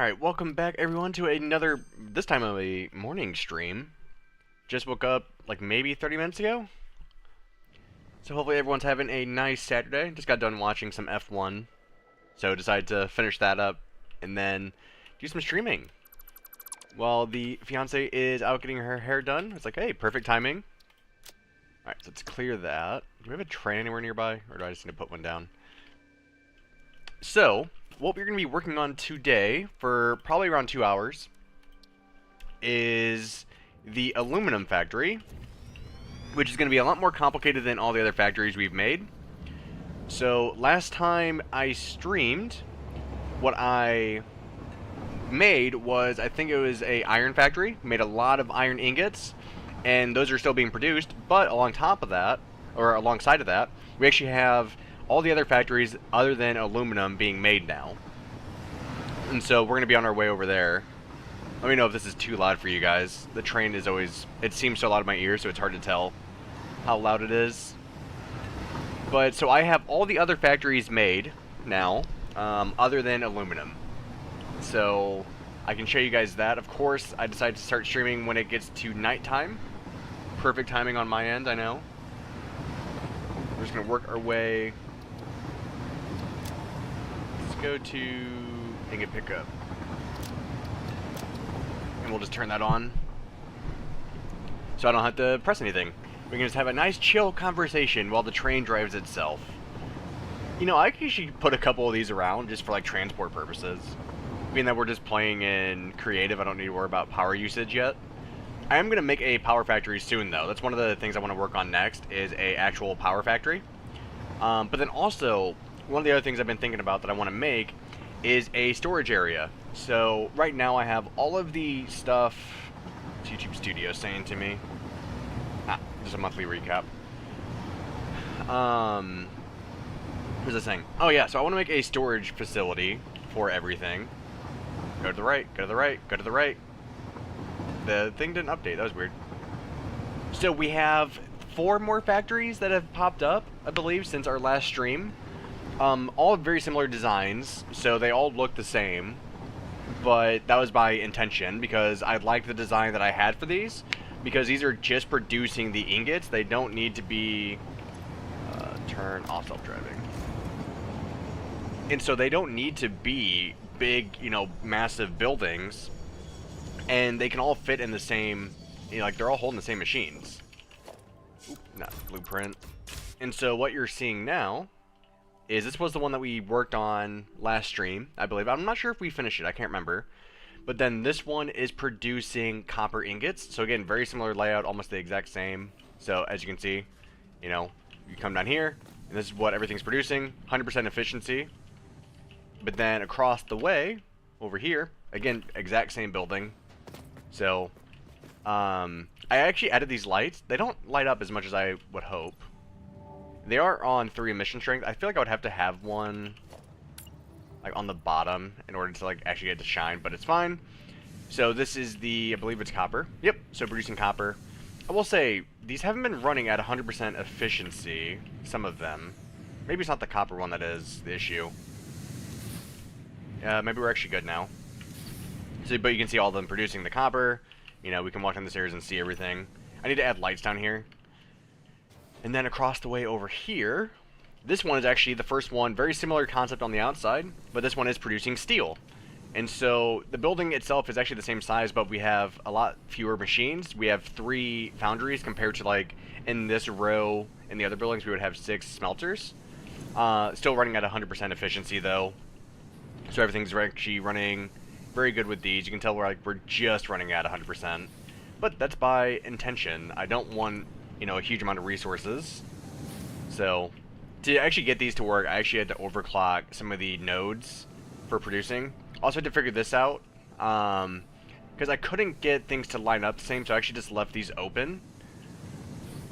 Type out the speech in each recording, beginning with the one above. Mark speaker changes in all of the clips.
Speaker 1: Alright, welcome back everyone to another, this time of a morning stream. Just woke up like maybe 30 minutes ago. So hopefully everyone's having a nice Saturday. Just got done watching some F1. So decided to finish that up and then do some streaming. While the fiance is out getting her hair done. It's like, hey, perfect timing. Alright, so let's clear that. Do we have a train anywhere nearby? Or do I just need to put one down? So, what we're going to be working on today for probably around 2 hours is the aluminum factory, which is going to be a lot more complicated than all the other factories we've made. So last time I streamed, what I made was, I think it was a iron factory, made a lot of iron ingots, and those are still being produced, but along top of that, or alongside of that, we actually have all the other factories other than aluminum being made now. And so we're going to be on our way over there. Let me know if this is too loud for you guys. The train is always, it seems so loud in my ears, so it's hard to tell how loud it is. But so I have all the other factories made now, other than aluminum. So I can show you guys that. Of course, I decided to start streaming when it gets to nighttime. Perfect timing on my end, I know. We're just going to work our way. Let's go to ingot pickup. And we'll just turn that on. So I don't have to press anything. We can just have a nice chill conversation while the train drives itself. You know, I could actually put a couple of these around just for like transport purposes. Being that we're just playing in creative, I don't need to worry about power usage yet. I am going to make a power factory soon though. That's one of the things I want to work on next, is a actual power factory. But then also, one of the other things I've been thinking about that I want to make is a storage area. So right now I have all of the stuff. What's YouTube Studio saying to me? Just a monthly recap. What's this saying? Oh yeah, so I want to make a storage facility for everything. Go to the right, go to the right, go to the right. The thing didn't update, that was weird. So we have 4 more factories that have popped up, I believe, since our last stream. All very similar designs, so they all look the same. But that was by intention, because I liked the design that I had for these. Because these are just producing the ingots, they don't need to be... turn off self-driving. And so they don't need to be big, you know, massive buildings. And they can all fit in the same, you know, like they're all holding the same machines. Oop, not blueprint. And so what you're seeing now is, this was the one that we worked on last stream, I believe. I'm not sure if we finished it, I can't remember. But then this one is producing copper ingots. So again, very similar layout, almost the exact same. So as you can see, you know, you come down here, and this is what everything's producing, 100% efficiency. But then across the way, over here, again, exact same building. So, I actually added these lights. They don't light up as much as I would hope. They are on 3 emission strength. I feel like I would have to have one like on the bottom in order to like actually get to shine, but it's fine. So this is the, I believe it's copper. Yep, so producing copper. I will say, these haven't been running at 100% efficiency, some of them. Maybe it's not the copper one that is the issue. Maybe we're actually good now. So, but you can see all of them producing the copper. You know, we can walk down the stairs and see everything. I need to add lights down here. And then across the way over here, this one is actually the first one, very similar concept on the outside, but this one is producing steel. And so the building itself is actually the same size, but we have a lot fewer machines. We have 3 foundries compared to, like, in this row, in the other buildings, we would have 6 smelters. Still running at 100% efficiency, though. So everything's actually running very good with these. You can tell we're just running at 100%. But that's by intention. I don't want, you know, a huge amount of resources. So to actually get these to work, I actually had to overclock some of the nodes for producing. Also had to figure this out, because I couldn't get things to line up the same, so I actually just left these open,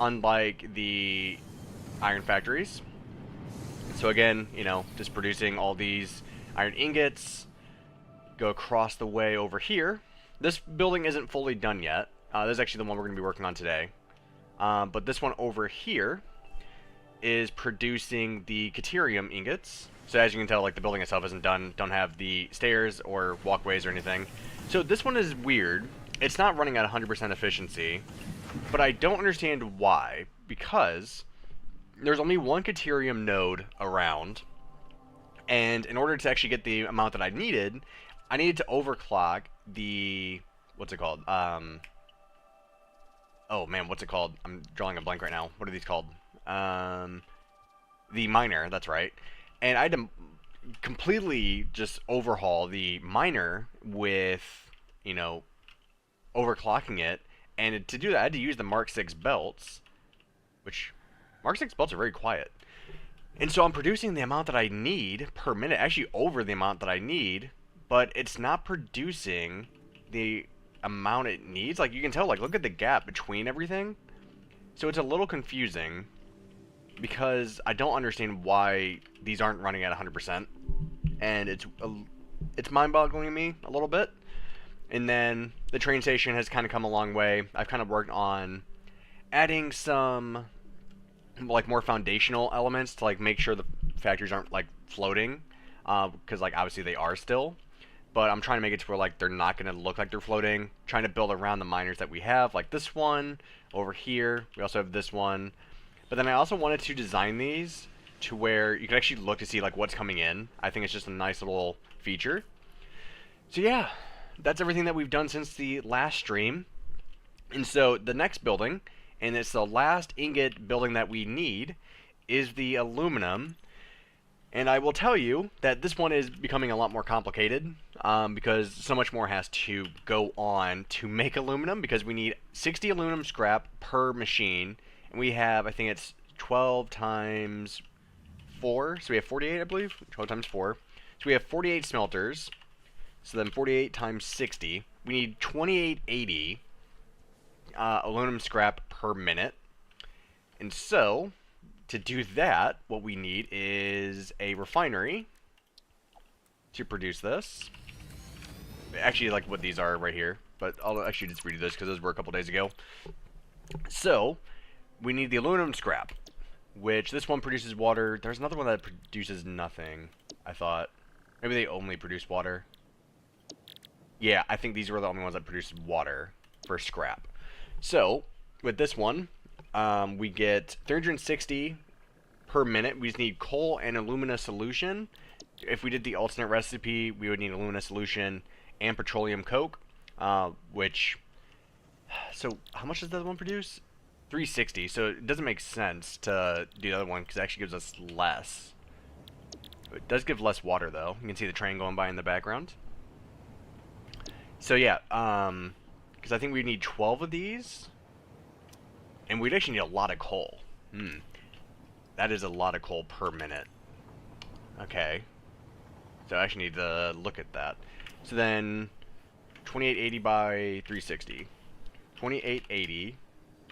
Speaker 1: unlike the iron factories. So again, you know, just producing all these iron ingots. Go across the way over here. This building isn't fully done yet. This is actually the one we're going to be working on today. But this one over here is producing the caterium ingots. So as you can tell, like, the building itself isn't done. Don't have the stairs or walkways or anything. So this one is weird. It's not running at 100% efficiency, but I don't understand why. Because there's only one Caterium node around, and in order to actually get the amount that I needed to overclock the... what's it called? Oh man, what's it called? I'm drawing a blank right now. What are these called? The miner, that's right. And I had to completely just overhaul the miner with, you know, overclocking it. And to do that, I had to use the Mark 6 belts, which Mark 6 belts are very quiet. And so I'm producing the amount that I need per minute, actually over the amount that I need, but it's not producing the amount it needs. Like, you can tell, like, look at the gap between everything. So it's a little confusing because I don't understand why these aren't running at 100%. And it's mind-boggling to me a little bit. And then the train station has kind of come a long way. I've kind of worked on adding some, like, more foundational elements to, like, make sure the factories aren't, like, floating. Because, like, obviously they are still. But I'm trying to make it to where, like, they're not going to look like they're floating. Trying to build around the miners that we have, like this one over here. We also have this one. But then I also wanted to design these to where you can actually look to see, like, what's coming in. I think it's just a nice little feature. So yeah, that's everything that we've done since the last stream. And so the next building, and it's the last ingot building that we need, is the aluminum. And I will tell you that this one is becoming a lot more complicated because so much more has to go on to make aluminum, because we need 60 aluminum scrap per machine. And we have, I think it's 12 times 4. So we have 48, I believe. 12 times 4. So we have 48 smelters. So then 48 times 60. We need 2880 aluminum scrap per minute. And so, to do that, what we need is a refinery to produce this. Actually, like what these are right here. But I'll actually just redo this because those were a couple days ago. So, we need the aluminum scrap, which this one produces water. There's another one that produces nothing, I thought. Maybe they only produce water. Yeah, I think these were the only ones that produce water for scrap. So, with this one, we get 360 per minute. We just need coal and alumina solution. If we did the alternate recipe, we would need alumina solution and petroleum coke, which... So, how much does the other one produce? 360, so it doesn't make sense to do the other one because it actually gives us less. It does give less water, though. You can see the train going by in the background. So, yeah, because I think we need 12 of these. And we'd actually need a lot of coal. That is a lot of coal per minute. Okay. So I actually need to look at that. So then, 2880 by 360. 2880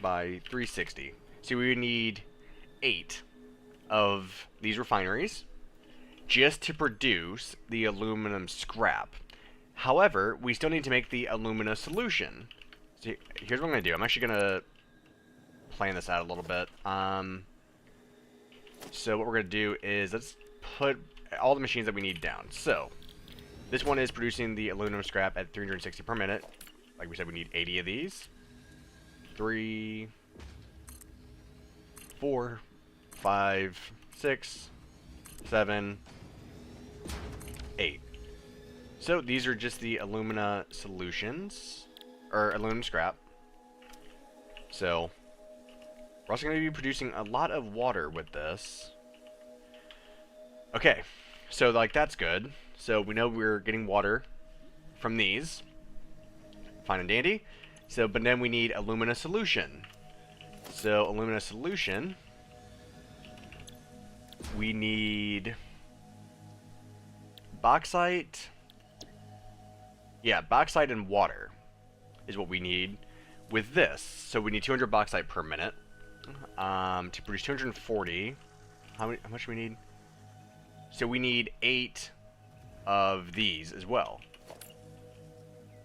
Speaker 1: by 360. So we would need 8 of these refineries just to produce the aluminum scrap. However, we still need to make the alumina solution. So here's what I'm going to do. I'm actually going to plan this out a little bit. So what we're going to do is let's put all the machines that we need down. So this one is producing the aluminum scrap at 360 per minute. Like we said, we need 80 of these. 3, 4, 5, 6, 7, 8. So these are just the alumina solutions, or aluminum scrap. So we're also going to be producing a lot of water with this. Okay, so like that's good. So we know we're getting water from these. Fine and dandy. So, but then we need alumina solution. So alumina solution, we need bauxite. Yeah, bauxite and water is what we need with this. So we need 200 bauxite per minute. To produce 240, how much do we need? So we need 8 of these as well.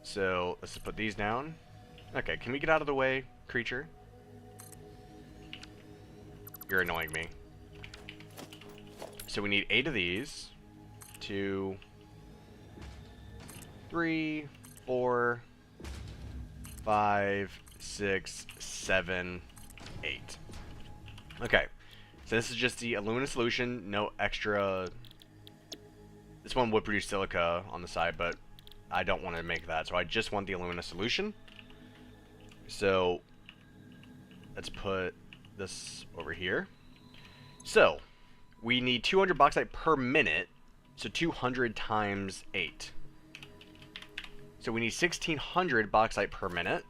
Speaker 1: So let's just put these down. Okay, can we get out of the way, creature? You're annoying me. So we need 8 of these. 2, 3, 4, 5, 6, 7, 8. Okay, so this is just the alumina solution, no extra. This one would produce silica on the side, but I don't want to make that, so I just want the alumina solution. So let's put this over here. So we need 200 bauxite per minute, so 200 times 8. So we need 1600 bauxite per minute.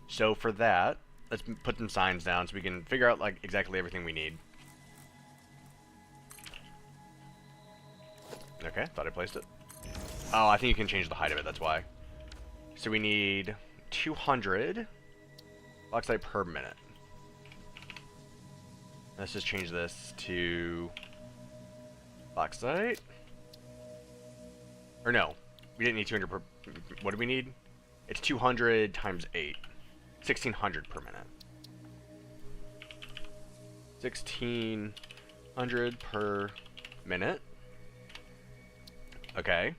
Speaker 1: So for that, let's put some signs down so we can figure out like exactly everything we need. Okay, thought I placed it. Oh, I think you can change the height of it, that's why. So we need 200 bauxite per minute. Let's just change this to bauxite. Or no, we didn't need 200 per... What do we need? It's 200 times 8. 1600 per minute. 1600 per minute. Okay.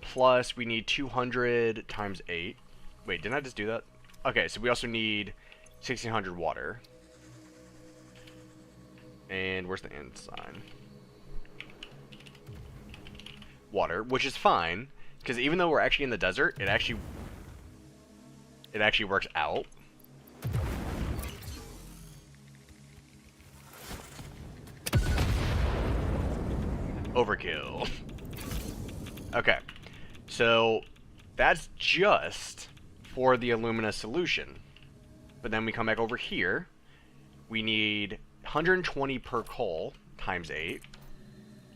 Speaker 1: Plus, we need 200 times 8. Wait, didn't I just do that? Okay, so we also need 1600 water. And where's the and sign? Water, which is fine, because even though we're actually in the desert, it actually works out. Overkill. Okay, so that's just for the alumina solution. But then we come back over here. We need 120 per coal times 8.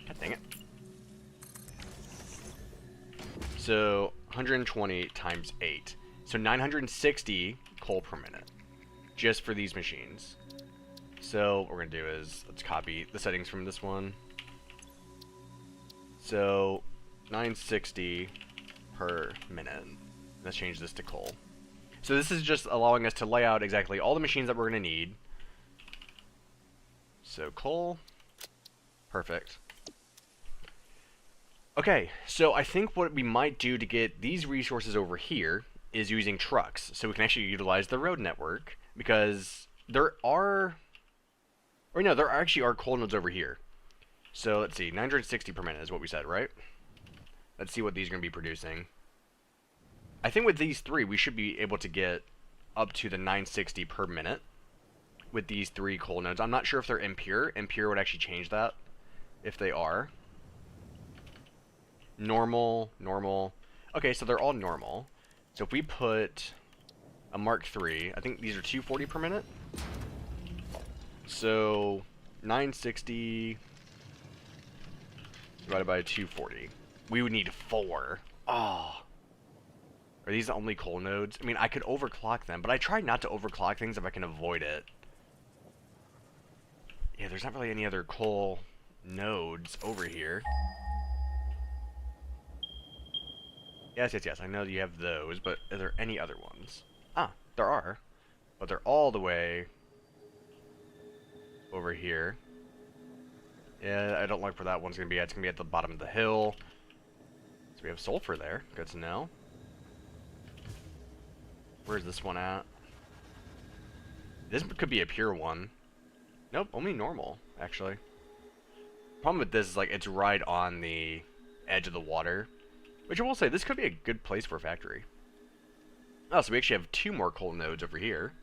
Speaker 1: God dang it. So 120 times 8. So 960 coal per minute. Just for these machines. So what we're going to do is, let's copy the settings from this one. So 960 per minute. Let's change this to coal. So this is just allowing us to lay out exactly all the machines that we're going to need. So coal. Perfect. Okay, so I think what we might do to get these resources over here is using trucks. So we can actually utilize the road network, because there actually are coal nodes over here. So let's see, 960 per minute is what we said, right? Let's see what these are going to be producing. I think with these three, we should be able to get up to the 960 per minute with these 3 coal nodes. I'm not sure if they're impure. Impure would actually change that if they are. Normal, normal. Okay, so they're all normal. So if we put a Mark III, I think these are 240 per minute. So 960 divided by 240. We would need 4. Oh. Are these the only coal nodes? I mean, I could overclock them, but I try not to overclock things if I can avoid it. Yeah, there's not really any other coal nodes over here. Yes, yes, yes, I know you have those, but are there any other ones? Ah, there are. But they're all the way over here. Yeah, I don't like where that one's going to be at. It's going to be at the bottom of the hill. So we have sulfur there. Good to know. Where's this one at? This could be a pure one. Nope, only normal, actually. Problem with this is, like, it's right on the edge of the water. Which I will say, this could be a good place for a factory. Oh, so we actually have 2 more coal nodes over here.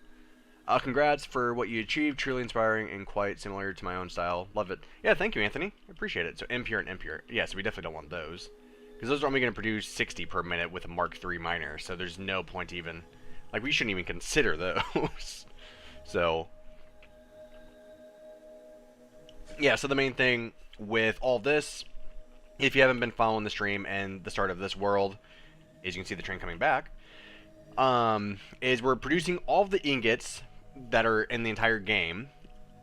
Speaker 1: Congrats for what you achieved. Truly inspiring and quite similar to my own style. Love it. Yeah, thank you, Anthony. I appreciate it. So impure and impure. Yeah, so we definitely don't want those. Because those are only going to produce 60 per minute with a Mark III miner. So there's no point even... Like, we shouldn't even consider those. So... Yeah, so the main thing with all this, if you haven't been following the stream and the start of this world, as you can see the train coming back, is we're producing all of the ingots that are in the entire game,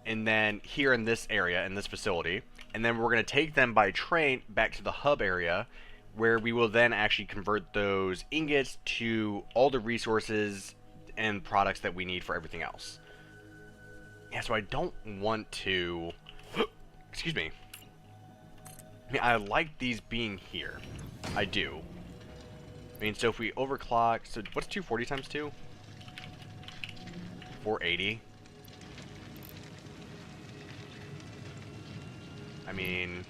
Speaker 1: and then here in this area, in this facility, and then we're going to take them by train back to the hub area, where we will then actually convert those ingots to all the resources and products that we need for everything else. Yeah, so I don't want to... Excuse me. I mean, I like these being here. I do. I mean, so if we overclock... So what's 240 times 2? 480. I mean...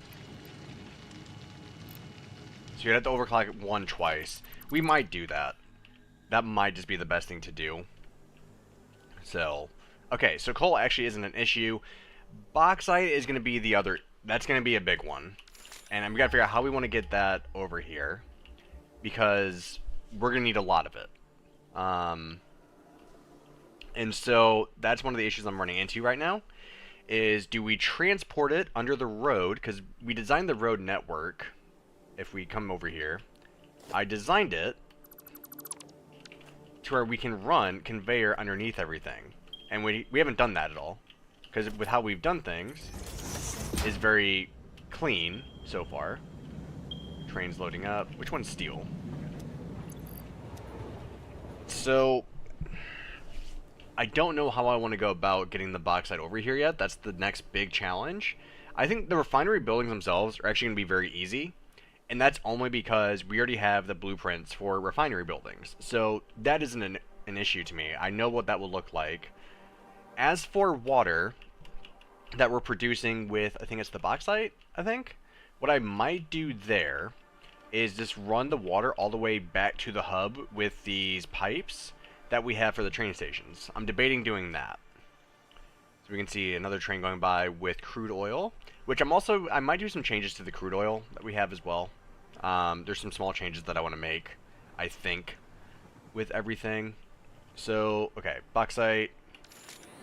Speaker 1: So you'd have to overclock it one twice. We might do that. That might just be the best thing to do. So... Okay, so coal actually isn't an issue. Bauxite is going to be the other... That's going to be a big one. And we got to figure out how we want to get that over here. Because we're going to need a lot of it. And so that's one of the issues I'm running into right now. Is do we transport it under the road? Because we designed the road network. If we come over here. I designed it to where we can run conveyor underneath everything. And we haven't done that at all. Because with how we've done things, is very clean so far. Trains loading up. Which one's steel? So, I don't know how I want to go about getting the bauxite over here yet. That's the next big challenge. I think the refinery buildings themselves are actually going to be very easy. And that's only because we already have the blueprints for refinery buildings. So, that isn't an issue to me. I know what that will look like. As for water that we're producing with, I think it's the bauxite, I think. What I might do there is just run the water all the way back to the hub with these pipes that we have for the train stations. I'm debating doing that. So we can see another train going by with crude oil, which I might do some changes to the crude oil that we have as well. There's some small changes that I want to make, I think, with everything. So, okay, bauxite.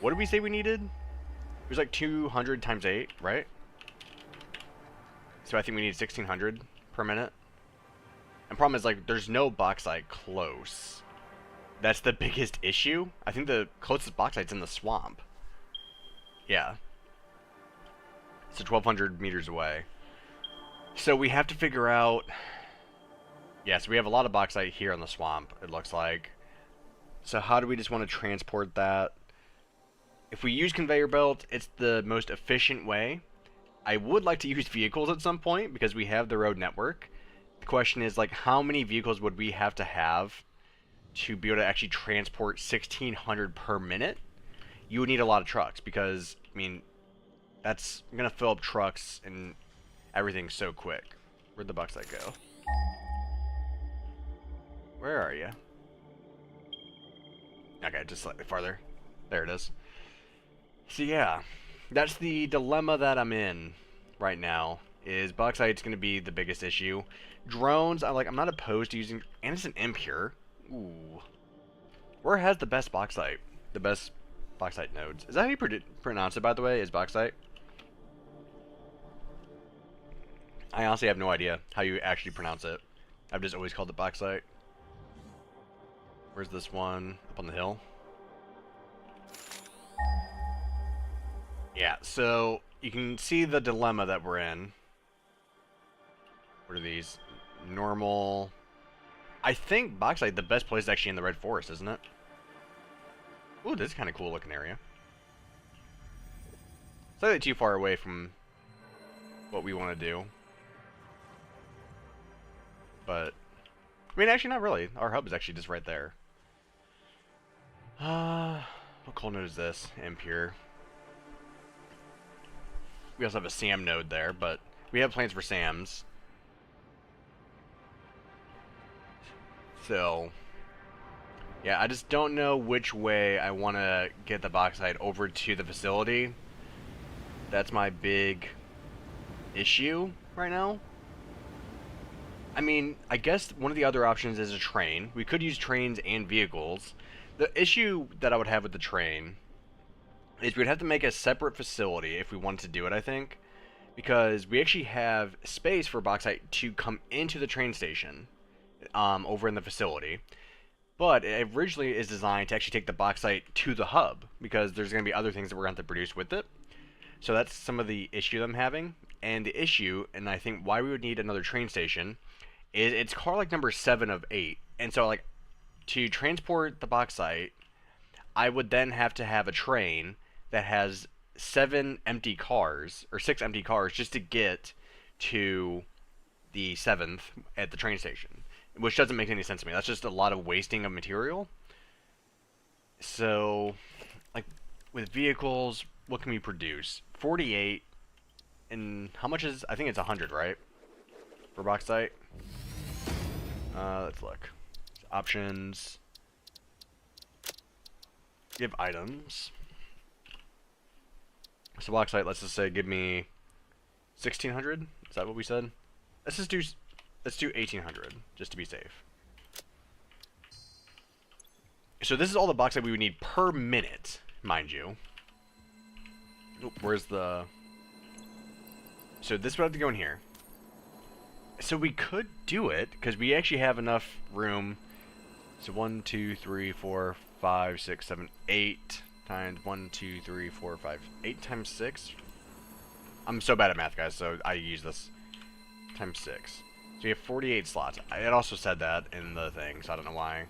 Speaker 1: What did we say we needed? It was like 200 times 8, right? So I think we need 1600 per minute. And problem is, like, there's no bauxite close. That's the biggest issue. I think the closest bauxite's in the swamp. Yeah. So 1200 meters away. So we have to figure out... Yeah, so we have a lot of bauxite here in the swamp, it looks like. So how do we just want to transport that? If we use conveyor belt, it's the most efficient way. I would like to use vehicles at some point because we have the road network. The question is, like, how many vehicles would we have to be able to actually transport 1600 per minute? You would need a lot of trucks because, I mean, that's going to fill up trucks and everything so quick. Where'd the bauxite go? Where are you? Okay, just slightly farther. There it is. So yeah, that's the dilemma that I'm in right now. Is bauxite's going to be the biggest issue. Drones, I'm not opposed to using, and it's an impure. Ooh, where has the best bauxite? The best bauxite nodes. Is that how you pronounce it, by the way? Is bauxite? I honestly have no idea how you actually pronounce it. I've just always called it bauxite. Where's this one? Up on the hill. Yeah, so you can see the dilemma that we're in. What are these? Normal. I think bauxite, the best place is actually in the Red Forest, isn't it? Ooh, this is kind of cool looking area. Slightly too far away from what we want to do. But, I mean, actually not really. Our hub is actually just right there. What coal node is this? Impure. We also have a SAM node there, but we have plans for SAMs. So, yeah, I just don't know which way I want to get the bauxite over to the facility. That's my big issue right now. I mean, I guess one of the other options is a train. We could use trains and vehicles. The issue that I would have with the train is we'd have to make a separate facility if we wanted to do it, I think. Because we actually have space for bauxite to come into the train station over in the facility. But it originally is designed to actually take the bauxite to the hub because there's going to be other things that we're going to have to produce with it. So that's some of the issue I'm having. And the issue, and I think why we would need another train station, is it's car like number 7 of 8. And so, like, to transport the bauxite, I would then have to have a train that has 7 empty cars, or 6 empty cars, just to get to the 7th at the train station, which doesn't make any sense to me. That's just a lot of wasting of material. So, like, with vehicles, what can we produce? 48, and how much is, I think it's 100, right? For bauxite? Let's look. Options. Give items. So bauxite, let's just say, give me 1,600. Is that what we said? Let's do 1,800 just to be safe. So this is all the bauxite we would need per minute, mind you. Oop, where's the? So this would have to go in here. So we could do it because we actually have enough room. So 1, 2, 3, 4, 5, 6, 7, 8 times 1, 2, 3, 4, 5, 8 times 6. I'm so bad at math, guys, so I use this times 6. So we have 48 slots. It also said that in the thing, so I don't know why.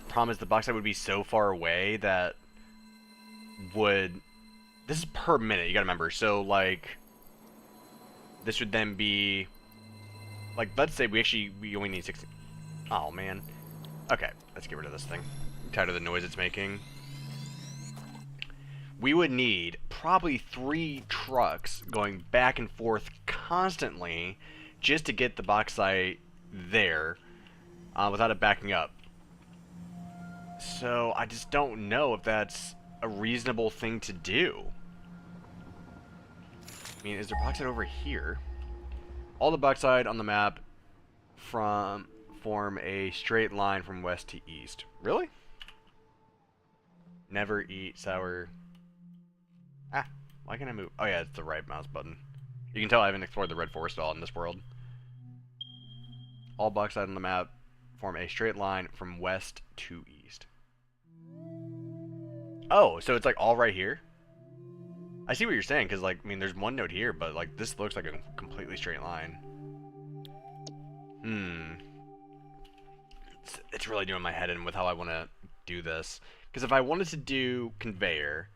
Speaker 1: Problem is the bauxite would be so far away that would. This is per minute. You gotta remember. So like, this would then be. Like, let's say we only need 16. Oh man. Okay, let's get rid of this thing. I'm tired of the noise it's making. We would need probably 3 trucks going back and forth constantly just to get the bauxite there without it backing up. So I just don't know if that's a reasonable thing to do. I mean, is there bauxite over here? All the bauxite on the map form a straight line from west to east. Really? Never eat sour. Ah, why can't I move? Oh yeah, it's the right mouse button. You can tell I haven't explored the red forest at all in this world. All bauxite on the map form a straight line from west to east. Oh, so it's like all right here? I see what you're saying, because like, I mean, there's one node here, but like, this looks like a completely straight line. It's really doing my head in with how I want to do this. Because if I wanted to do conveyor,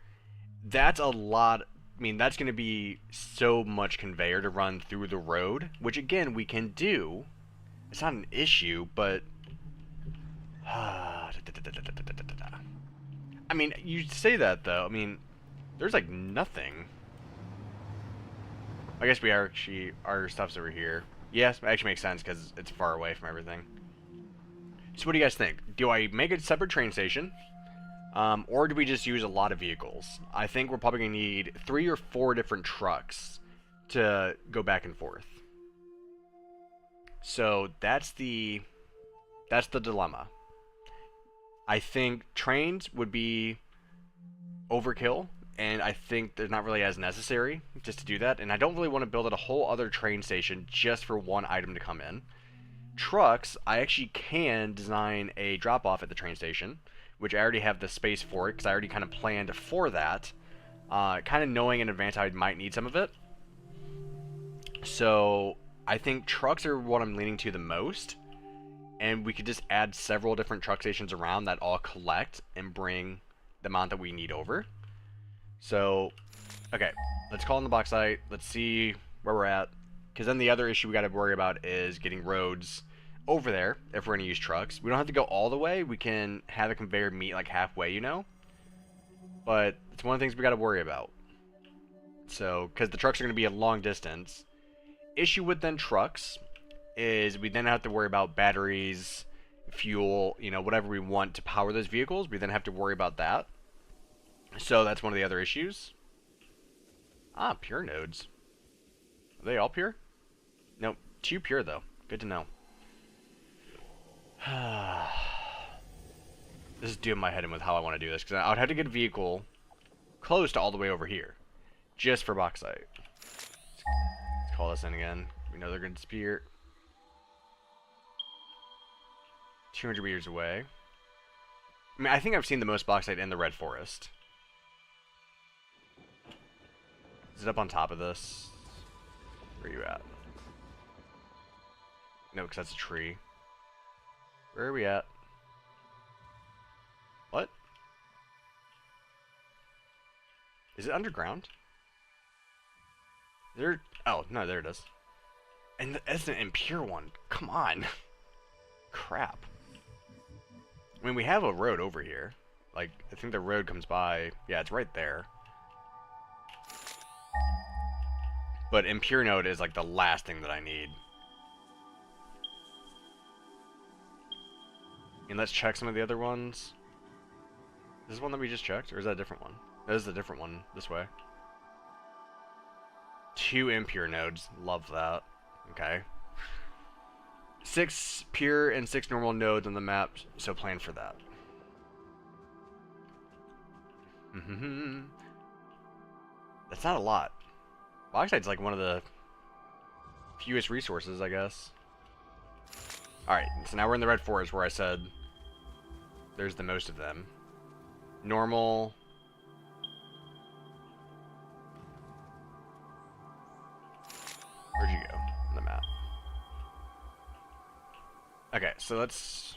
Speaker 1: that's a lot. I mean, that's going to be so much conveyor to run through the road, which again, we can do. It's not an issue, but. I mean, you say that though. I mean, there's like nothing. I guess we are actually, our stuff's over here. Yes, it actually makes sense because it's far away from everything. So what do you guys think? Do I make a separate train station? Or do we just use a lot of vehicles? I think we're probably going to need 3 or 4 different trucks to go back and forth. So that's the dilemma. I think trains would be overkill, and I think they're not really as necessary just to do that. And I don't really want to build a whole other train station just for one item to come in. Trucks, I actually can design a drop-off at the train station, which I already have the space for it, because I already kind of planned for that, kind of knowing in advance I might need some of it. So I think trucks are what I'm leaning to the most, and we could just add several different truck stations around that all collect and bring the amount that we need over. So, okay, let's call in the bauxite, let's see where we're at. Because then the other issue we got to worry about is getting roads over there if we're going to use trucks. We don't have to go all the way. We can have a conveyor meet like halfway, you know? But it's one of the things we got to worry about. So, because the trucks are going to be a long distance. Issue with then trucks is we then have to worry about batteries, fuel, you know, whatever we want to power those vehicles. We then have to worry about that. So that's one of the other issues. Ah, pure nodes. Are they all pure? Nope, 2 pure though. Good to know. This is doing my head in with how I want to do this, because I would have to get a vehicle close to all the way over here, just for bauxite. Let's call this in again. We know they're going to disappear. 200 meters away. I mean, I think I've seen the most bauxite in the red forest. Is it up on top of this? Where are you at? No, because that's a tree. Where are we at? What? Is it underground? There. Oh no, there it is. And it's an impure one. Come on. Crap. I mean, we have a road over here. Like, I think the road comes by. Yeah, it's right there. But impure node is like the last thing that I need. And let's check some of the other ones. Is this one that we just checked, or is that a different one? That is a different one this way. 2 impure nodes. Love that. Okay. 6 pure and 6 normal nodes on the map, so plan for that. That's not a lot. Bauxite's like one of the fewest resources, I guess. Alright, so now we're in the red forest where I said there's the most of them. Normal. Where'd you go on the map? Okay, so let's...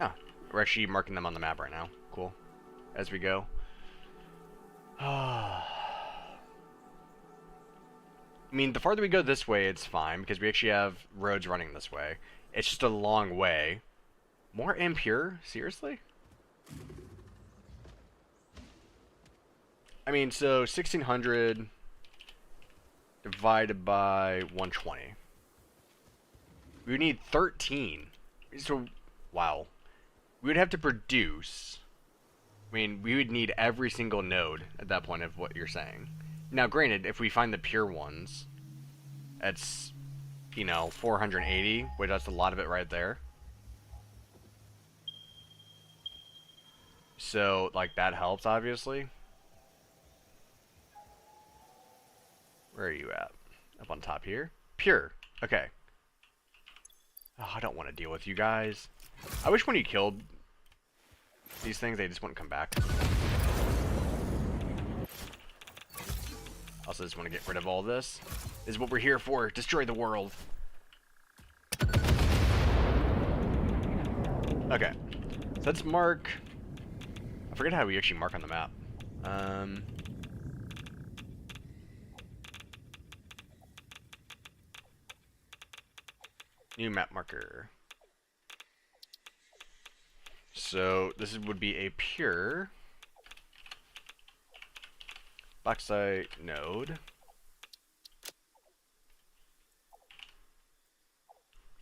Speaker 1: Oh, we're actually marking them on the map right now. Cool. As we go. I mean, the farther we go this way, it's fine, because we actually have roads running this way. It's just a long way. More impure? Seriously? I mean, so 1600 divided by 120. We would need 13. So, wow. We would have to produce... I mean, we would need every single node at that point of what you're saying. Now, granted, if we find the pure ones, that's, you know, 480, which that's a lot of it right there. So, like, that helps, obviously. Where are you at? Up on top here? Pure. Okay. Oh, I don't want to deal with you guys. I wish when you killed these things, they just wouldn't come back. Also, just want to get rid of all this. This is what we're here for. Destroy the world. Okay. So let's mark... I forget how we actually mark on the map. New map marker. So this would be a pure bauxite node.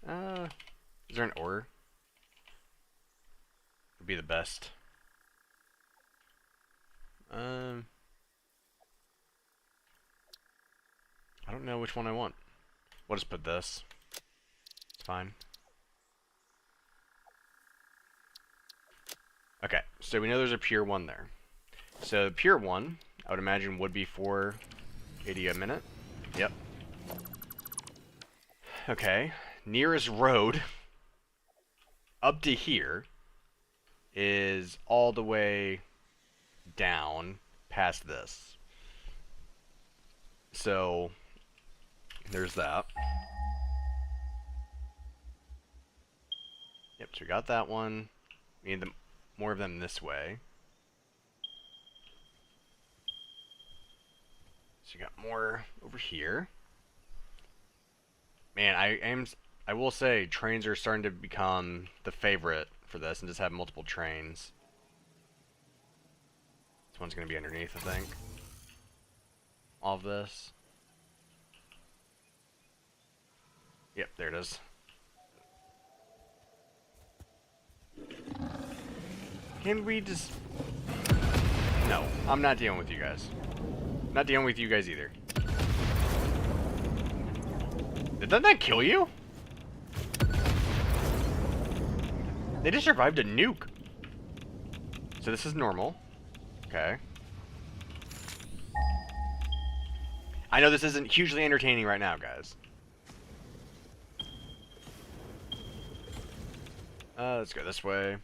Speaker 1: Is there an ore? Would be the best. I don't know which one I want. We'll just put this. It's fine. Okay, so we know there's a pure one there. So the pure one, I would imagine, would be 480 a minute. Yep. Okay, nearest road up to here is all the way down past this. So there's that. Yep, so we got that one. We need more of them this way. So you got more over here. Man, I will say trains are starting to become the favorite for this and just have multiple trains. This one's going to be underneath, I think. All of this. Yep, there it is. Can we just... No, I'm not dealing with you guys. Not dealing with you guys either. Didn't that kill you? They just survived a nuke. So this is normal. Okay. I know this isn't hugely entertaining right now, guys. Let's go this way.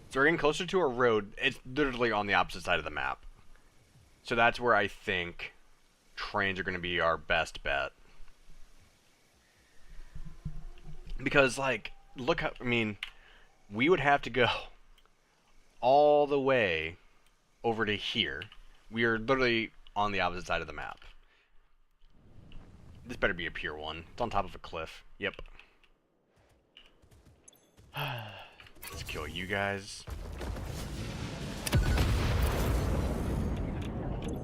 Speaker 1: So we're getting closer to a road. It's literally on the opposite side of the map. So that's where I think trains are going to be our best bet. Because, like, look how, I mean, we would have to go all the way over to here, we are literally on the opposite side of the map. This better be a pier 1. It's on top of a cliff. Yep. Let's kill you guys.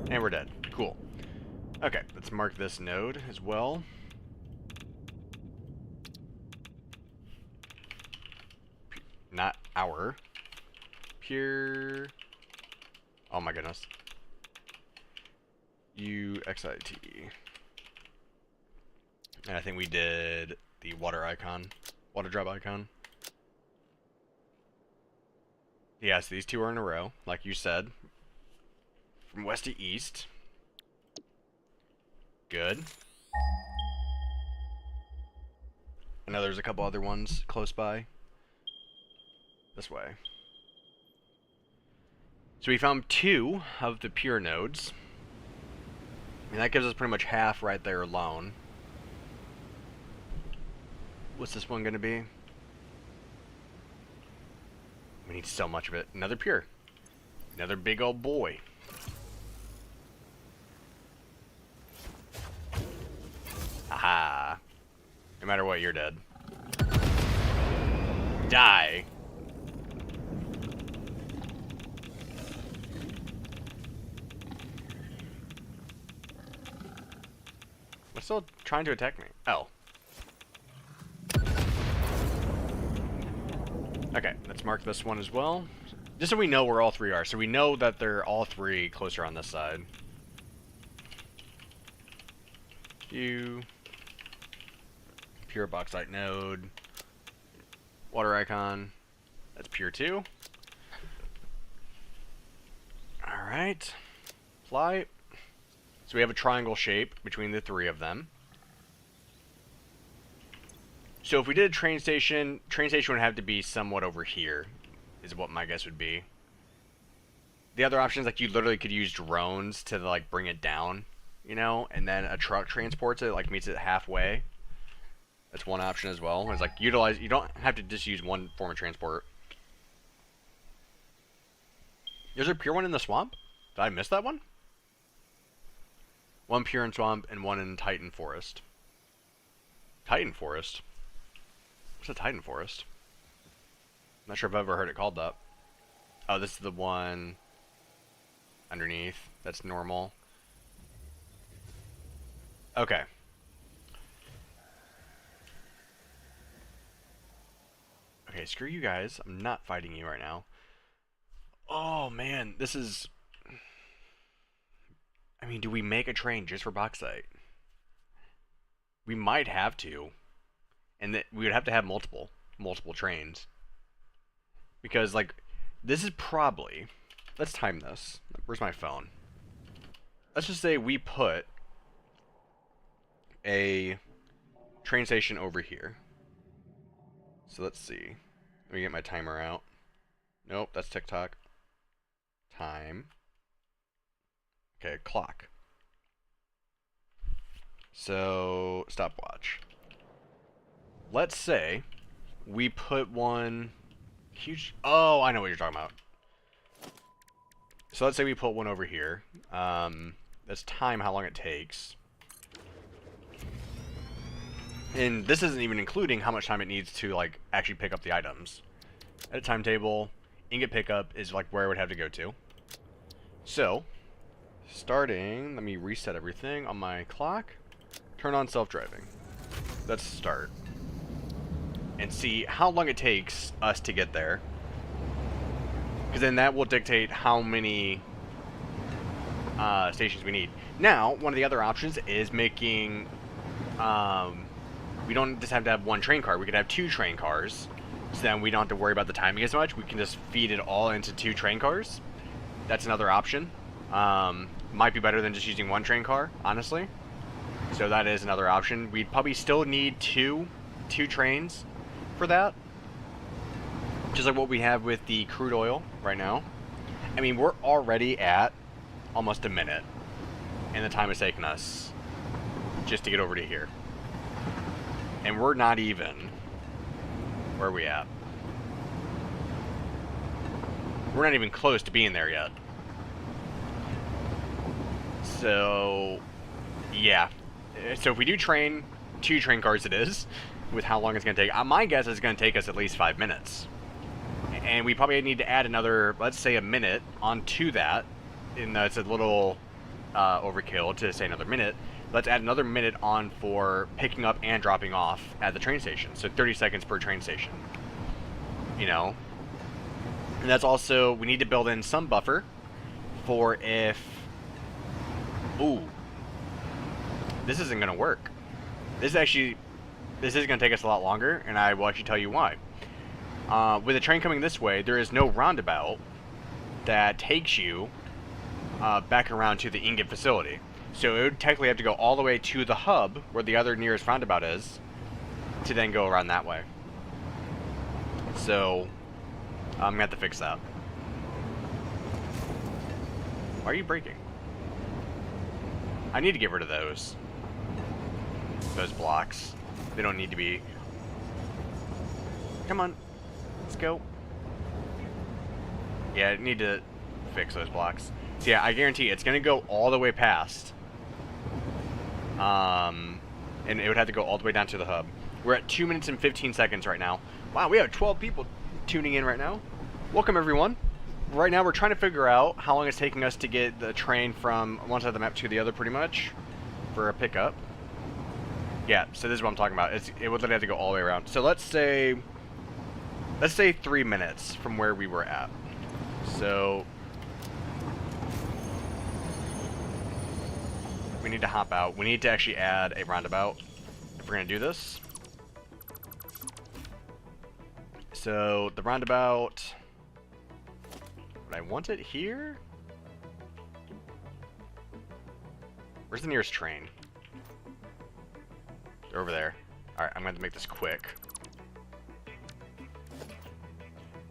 Speaker 1: And we're dead. Cool. Okay, let's mark this node as well. Not our. Pure. Oh my goodness. UXIT. And I think we did the water icon. Water drop icon. Yes, these two are in a row, like you said. From west to east. Good. I know there's a couple other ones close by. This way. So we found 2 of the pure nodes. And that gives us pretty much half right there alone. What's this one going to be? We need so much of it. Another pure. Another big old boy. Aha. No matter what, you're dead. Die. What's still trying to attack me? Oh. Okay, let's mark this one as well. Just so we know where all 3 are. So we know that they're all 3 closer on this side. Pure bauxite node. Water icon. That's pure 2. Alright. Fly. So we have a triangle shape between the 3 of them. So if we did a train station would have to be somewhat over here, is what my guess would be. The other options, like you literally could use drones to like bring it down, you know, and then a truck transports it, like meets it halfway. That's one option as well. It's like you don't have to just use one form of transport. Is there a pure one in the swamp? Did I miss that one? 1 pure in swamp and 1 in Titan forest. Titan forest? What's a Titan forest? I'm not sure if I've ever heard it called that. Oh, this is the one underneath. That's normal. Okay. Okay, screw you guys. I'm not fighting you right now. Oh, man. This is... I mean, do we make a train just for bauxite? We might have to. And that we would have to have multiple trains. Because, like, this is probably... Let's time this. Where's my phone? Let's just say we put a train station over here. So let's see. Let me get my timer out. Nope, that's TikTok. Time. Okay, clock. So, stopwatch. Let's say we put one huge... Oh, I know what you're talking about. So let's say we put one over here. Let's time how long it takes. And this isn't even including how much time it needs to, like, actually pick up the items. At a timetable, ingot pickup is, like, where I would have to go to. So, starting, let me reset everything on my clock. Turn on self-driving. Let's start. And see how long it takes us to get there. Because then that will dictate how many stations we need. Now, one of the other options is making... we don't just have to have one train car. We could have 2 train cars. So then we don't have to worry about the timing as much. We can just feed it all into 2 train cars. That's another option. Might be better than just using 1 train car, honestly. So that is another option. We'd probably still need two trains for that. Just like what we have with the crude oil right now. I mean, we're already at almost a minute. And the time it's taken us just to get over to here. And we're not even... Where are we at? We're not even close to being there yet. So, yeah. So if we do train, 2 train cars it is, with how long it's going to take. My guess is it's going to take us at least 5 minutes. And we probably need to add another, let's say, a minute onto that. And it's a little overkill to say another minute. Let's add another minute on for picking up and dropping off at the train station. So 30 seconds per train station. You know? And that's also, we need to build in some buffer for if... Ooh. This isn't going to work. This is going to take us a lot longer, and I will actually tell you why. With the train coming this way, there is no roundabout that takes you back around to the ingot facility. So it would technically have to go all the way to the hub, where the other nearest roundabout is, to then go around that way. So, I'm going to have to fix that. Why are you braking? I need to get rid of those blocks. They don't need to be... Come on. Let's go. Yeah, I need to fix those blocks. So yeah, I guarantee it's going to go all the way past. And it would have to go all the way down to the hub. We're at 2 minutes and 15 seconds right now. Wow, we have 12 people tuning in right now. Welcome, everyone. Right now, we're trying to figure out how long it's taking us to get the train from one side of the map to the other, pretty much, for a pickup. Yeah, so this is what I'm talking about. It would literally have to go all the way around. So let's say 3 minutes from where we were at. So we need to hop out. We need to actually add a roundabout if we're going to do this. So the roundabout, would I want it here? Where's the nearest train? They're over there. Alright, I'm going to make this quick.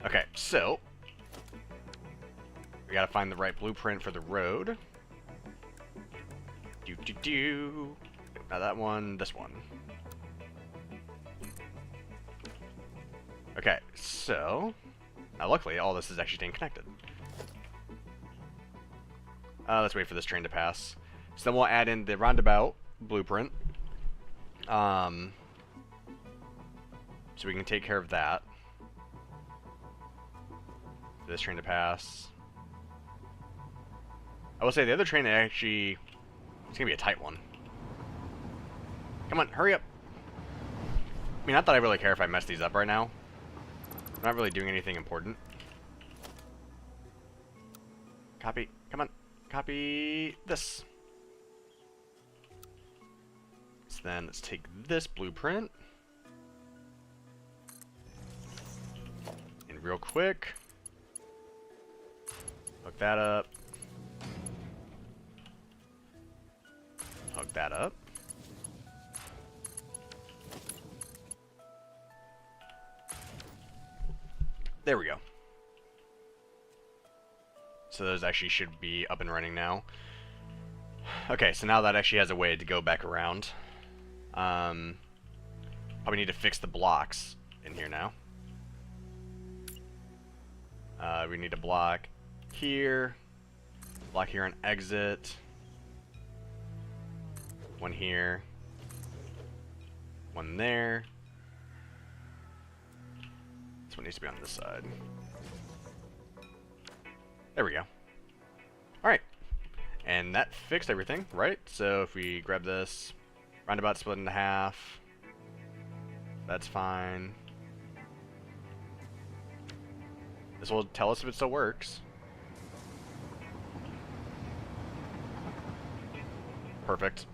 Speaker 1: Okay, so we gotta find the right blueprint for the road. Not that one, this one. Okay, so luckily all this is actually staying connected. Let's wait for this train to pass. So then we'll add in the roundabout blueprint. So we can take care of that. This train to pass. I will say the other train actually, it's gonna be a tight one. Come on, hurry up. I mean, not that I really care if I mess these up right now. I'm not really doing anything important. Copy, come on, copy this. So then let's take this blueprint. And real quick. Hook that up. Hook that up. There we go. So those actually should be up and running now. Okay, so now that actually has a way to go back around. Probably need to fix the blocks in here now. We need a block here on exit. One here. One there. This one needs to be on this side. There we go. Alright. And that fixed everything, right? So if we grab this, roundabout split into half. That's fine. This will tell us if it still works. Perfect.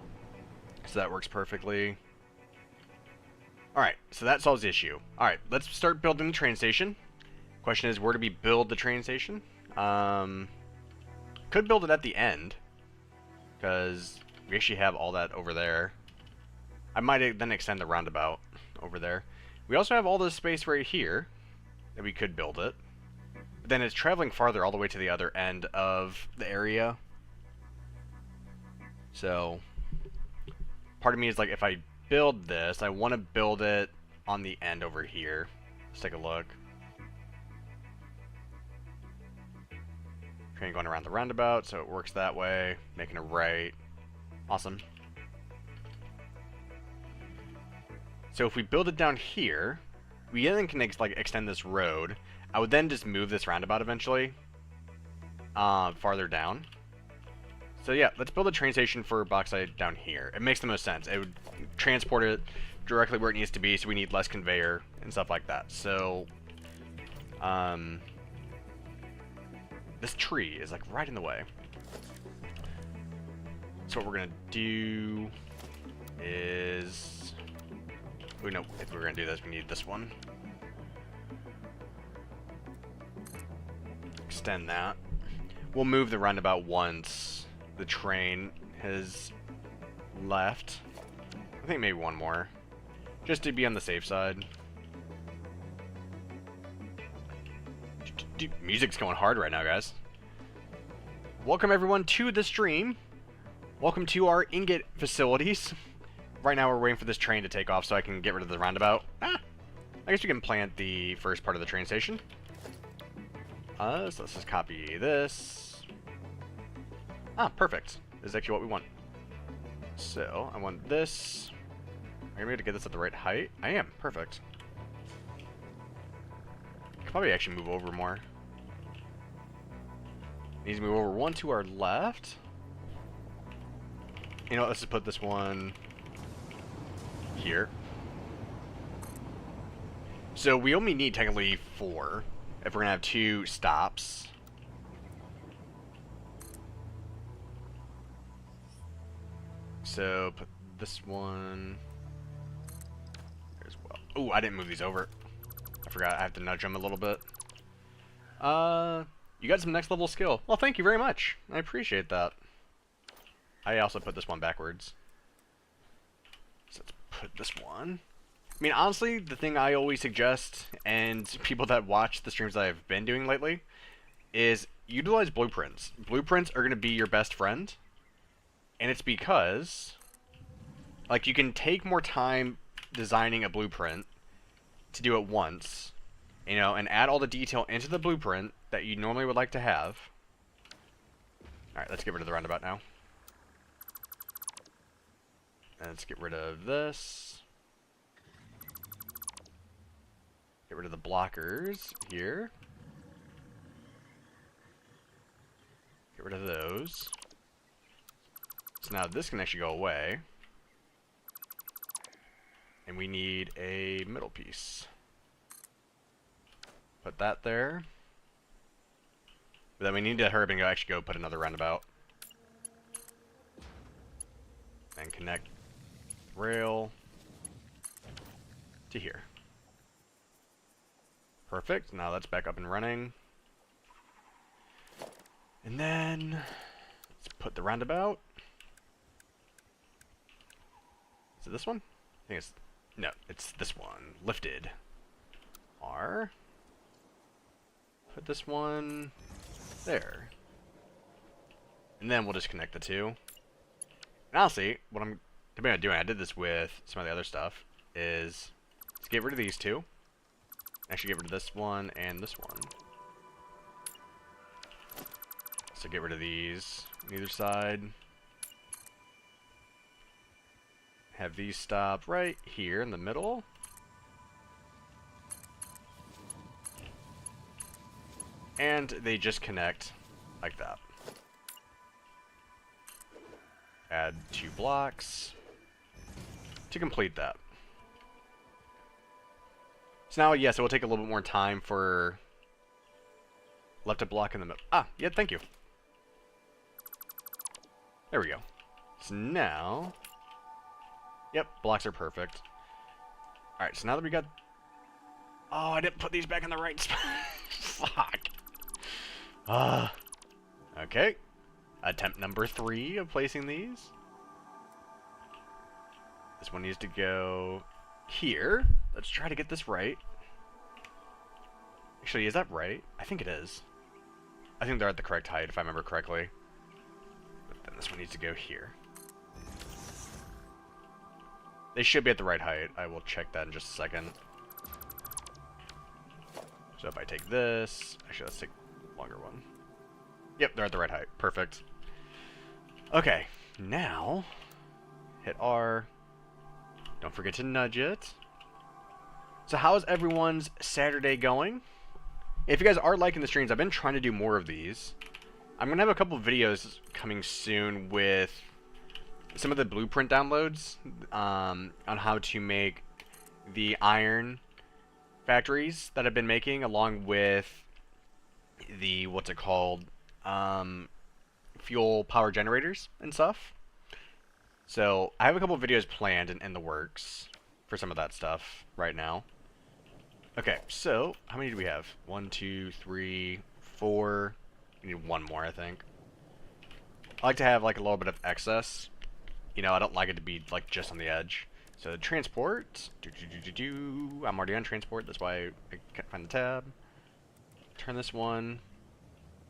Speaker 1: So that works perfectly. Alright, so that solves the issue. Alright, let's start building the train station. Question is, where do we build the train station? Could build it at the end, because we actually have all that over there. I might then extend the roundabout over there. We also have all this space right here that we could build it. But then it's traveling farther all the way to the other end of the area. So part of me is like, if I build this, I want to build it on the end over here. Let's take a look. Okay, going around the roundabout, so it works that way. Making a right. Awesome. So if we build it down here, we then can like extend this road. I would then just move this roundabout eventually, farther down. So yeah, let's build a train station for bauxite down here. It makes the most sense. It would transport it directly where it needs to be, so we need less conveyor and stuff like that. So, this tree is like right in the way. So what we're gonna do is, we know if we're gonna do this, we need this one. Extend that. We'll move the roundabout once the train has left. I think maybe one more, just to be on the safe side. Dude, music's going hard right now, guys. Welcome everyone to the stream. Welcome to our ingot facilities. Right now we're waiting for this train to take off so I can get rid of the roundabout. I guess we can plant the first part of the train station. So let's just copy this. Perfect. This is actually what we want. So, I want this. Am I going to get this at the right height? I am. Perfect. I could probably actually move over more. Needs to move over one to our left. You know what, let's just put this one here. So we only need technically 4 if we're going to have 2 stops. So put this one there as well. Oh, I didn't move these over. I forgot I have to nudge them a little bit. You got some next level skill. Well, thank you very much. I appreciate that. I also put this one backwards. So let's put this one. I mean, honestly, the thing I always suggest, and people that watch the streams that I've been doing lately, is utilize blueprints. Blueprints are going to be your best friend. And it's because, like, you can take more time designing a blueprint to do it once, you know, and add all the detail into the blueprint that you normally would like to have. Alright, let's get rid of the roundabout now. And let's get rid of this. Get rid of the blockers here. Get rid of those. So now this can actually go away. And we need a middle piece. Put that there. But then we need to hurry up and actually go put another roundabout. And connect rail to here. Perfect. Now that's back up and running. And then let's put the roundabout. Is it this one? I think it's... No, it's this one. Lifted. R. Put this one there. And then we'll just connect the two. And honestly, what I'm thinking about doing, I did this with some of the other stuff, is let's get rid of these two. Actually get rid of this one and this one. So get rid of these on either side. Have these stop right here in the middle. And they just connect like that. Add 2 blocks to complete that. So now, yes, it will take a little bit more time for left a block in the middle. Ah, yeah, thank you. There we go. So now... Yep, blocks are perfect. Alright, so now that we got... Oh, I didn't put these back in the right spot. Fuck. Okay. Attempt number 3 of placing these. This one needs to go here. Let's try to get this right. Actually, is that right? I think it is. I think they're at the correct height, if I remember correctly. But then this one needs to go here. They should be at the right height. I will check that in just a second. So if I take this... Actually, let's take a longer one. Yep, they're at the right height. Perfect. Okay, now hit R. Don't forget to nudge it. So how's everyone's Saturday going? If you guys are liking the streams, I've been trying to do more of these. I'm going to have a couple of videos coming soon with some of the blueprint downloads on how to make the iron factories that I've been making, along with the, what's it called, fuel power generators and stuff. So I have a couple of videos planned in the works for some of that stuff right now. Okay, so how many do we have? 1, 2, 3, 4. We need one more, I think. I like to have like a little bit of excess. You know, I don't like it to be like just on the edge. So transport. I'm already on transport. That's why I can't find the tab. Turn this one.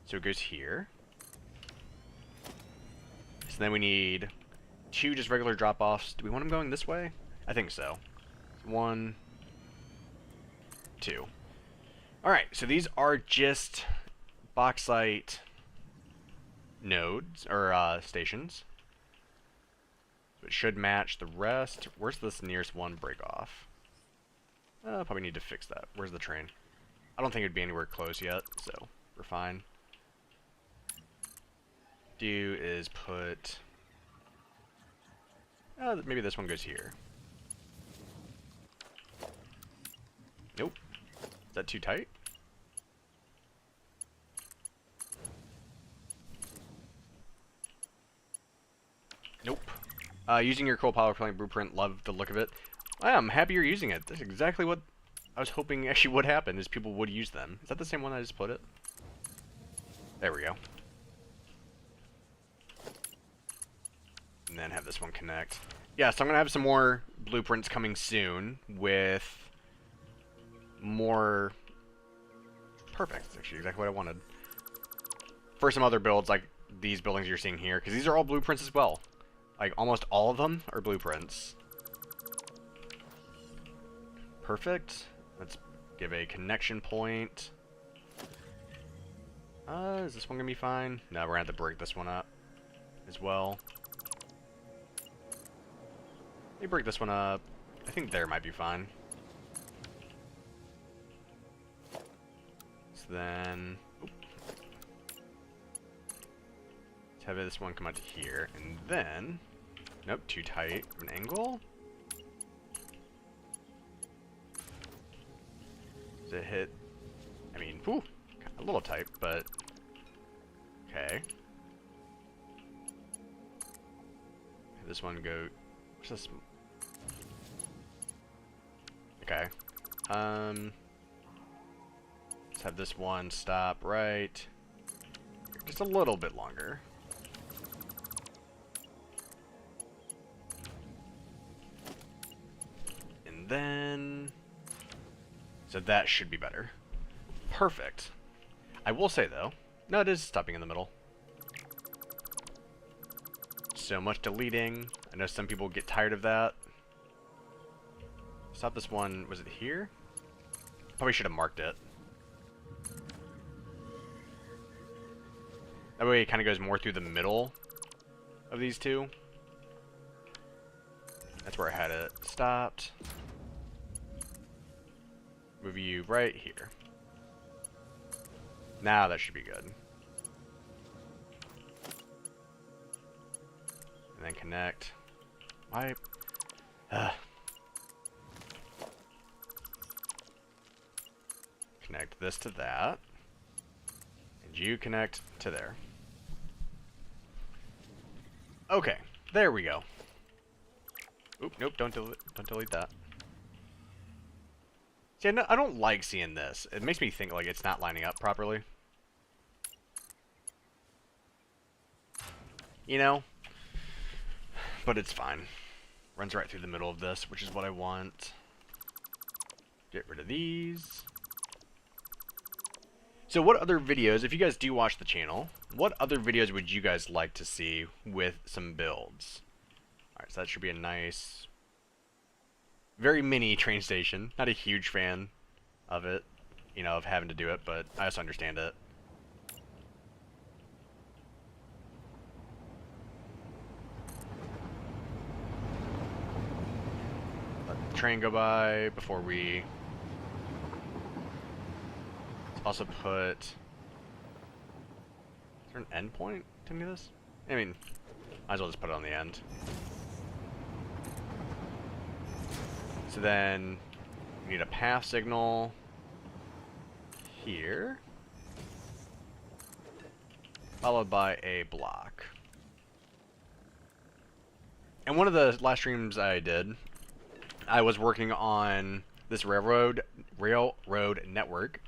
Speaker 1: So it goes here. So then we need 2 just regular drop-offs. Do we want them going this way? I think so. 1, 2. Alright, so these are just bauxite nodes, or stations. So it should match the rest. Where's this nearest one break off? Probably need to fix that. Where's the train? I don't think it'd be anywhere close yet, so we're fine. Do is put... maybe this one goes here. Nope. Is that too tight? Nope. Using your coal power plant blueprint, love the look of it. I'm happy you're using it. That's exactly what I was hoping actually would happen, is people would use them. Is that the same one I just put it? There we go. And then have this one connect. Yeah, so I'm going to have some more blueprints coming soon with more... Perfect. That's actually exactly what I wanted. For some other builds, like these buildings you're seeing here, because these are all blueprints as well. Like, almost all of them are blueprints. Perfect. Let's give a connection point. Is this one going to be fine? No, we're going to have to break this one up as well. Let me break this one up. I think there might be fine. So then... let's have this one come out to here, and then... Nope, too tight of an angle. Does it hit... I mean, whew, a little tight, but... Okay. Have this one go... What's this? Okay. Let's have this one stop right... just a little bit longer. And then... so that should be better. Perfect. I will say, though... no, it is stopping in the middle. So much deleting. I know some people get tired of that. Stop this one. Was it here? Probably should have marked it. That way it kind of goes more through the middle of these two. That's where I had it stopped. Move you right here. Now that should be good. And then connect. Why? Connect this to that. And you connect to there. Okay, there we go. Oop, nope, don't delete that. See, I don't like seeing this. It makes me think like it's not lining up properly. You know? But it's fine. Runs right through the middle of this, which is what I want. Get rid of these. So what other videos, if you guys do watch the channel, what other videos would you guys like to see with some builds? Alright, so that should be a nice, very mini train station. Not a huge fan of it, you know, of having to do it, but I also understand it. train go by before we... Let's also put... Is there an end point to any of this? I mean, might as well just put it on the end. So then, we need a path signal here, followed by a block. And one of the last streams I did, I was working on this railroad network,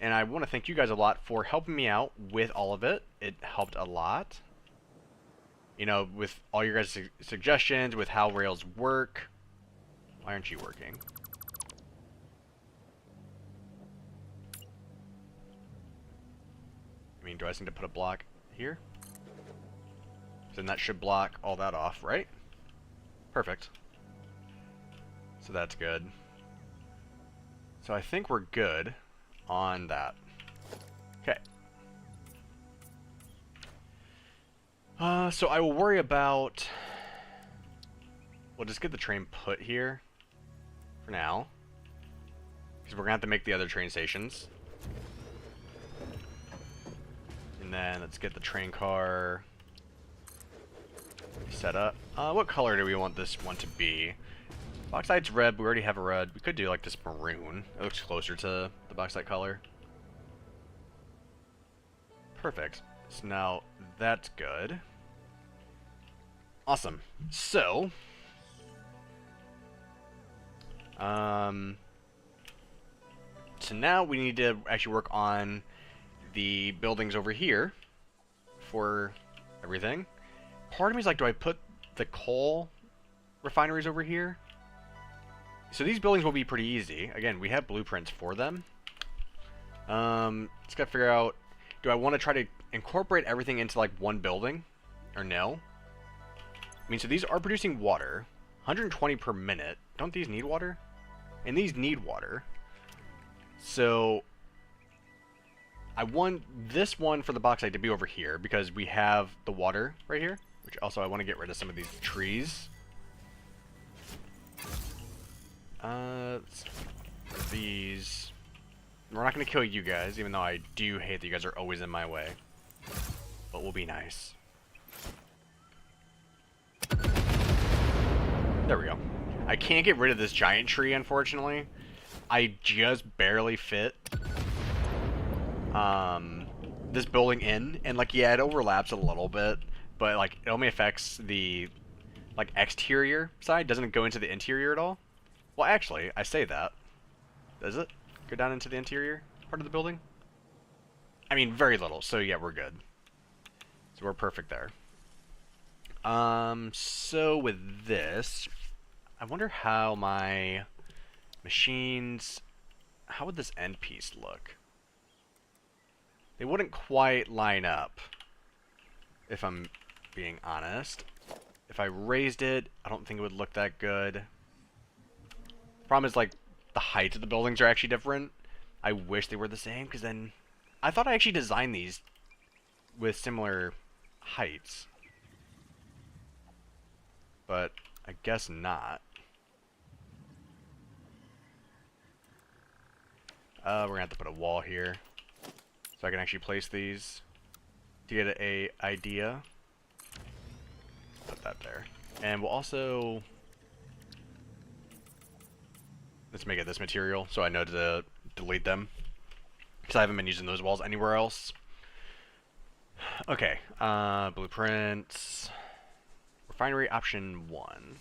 Speaker 1: and I want to thank you guys a lot for helping me out with all of it. It helped a lot. You know, with all your guys' suggestions, with how rails work. Why aren't you working? I mean, do I just need to put a block here? Then that should block all that off, right? Perfect. So that's good. So I think we're good on that. Okay. So I will worry about... We'll just get the train put here for now, because we're gonna have to make the other train stations. And then let's get the train car set up. What color do we want this one to be? Bauxite's red, we already have a red. We could do like this maroon. It looks closer to the bauxite color. Perfect. So now that's good. Awesome. So, so now we need to actually work on the buildings over here for everything. Part of me is like, do I put the coal refineries over here? So these buildings will be pretty easy. Again, we have blueprints for them. Just gotta figure out, do I want to try to incorporate everything into like one building or no? I mean, so these are producing water, 120 per minute. Don't these need water? And these need water. So I want this one for the bauxite to be over here because we have the water right here, which also I want to get rid of some of these trees. These... We're not going to kill you guys, even though I do hate that you guys are always in my way. But we'll be nice. There we go. I can't get rid of this giant tree, unfortunately. I just barely fit this building in, and like, yeah, it overlaps a little bit, but like it only affects the like exterior side, doesn't go into the interior at all. Well, actually, I say that. Does it go down into the interior part of the building? I mean, very little, so yeah, we're good. So we're perfect there. So with this, I wonder how my machines, how would this end piece look? They wouldn't quite line up, if I'm being honest. If I raised it, I don't think it would look that good. Problem is, like, the height of the buildings are actually different. I wish they were the same, because then... I thought I actually designed these with similar heights. But I guess not. We're gonna have to put a wall here, so I can actually place these to get a idea. Put that there, and we'll also let's make it this material, so I know to delete them because I haven't been using those walls anywhere else. Okay, blueprints, refinery option 1.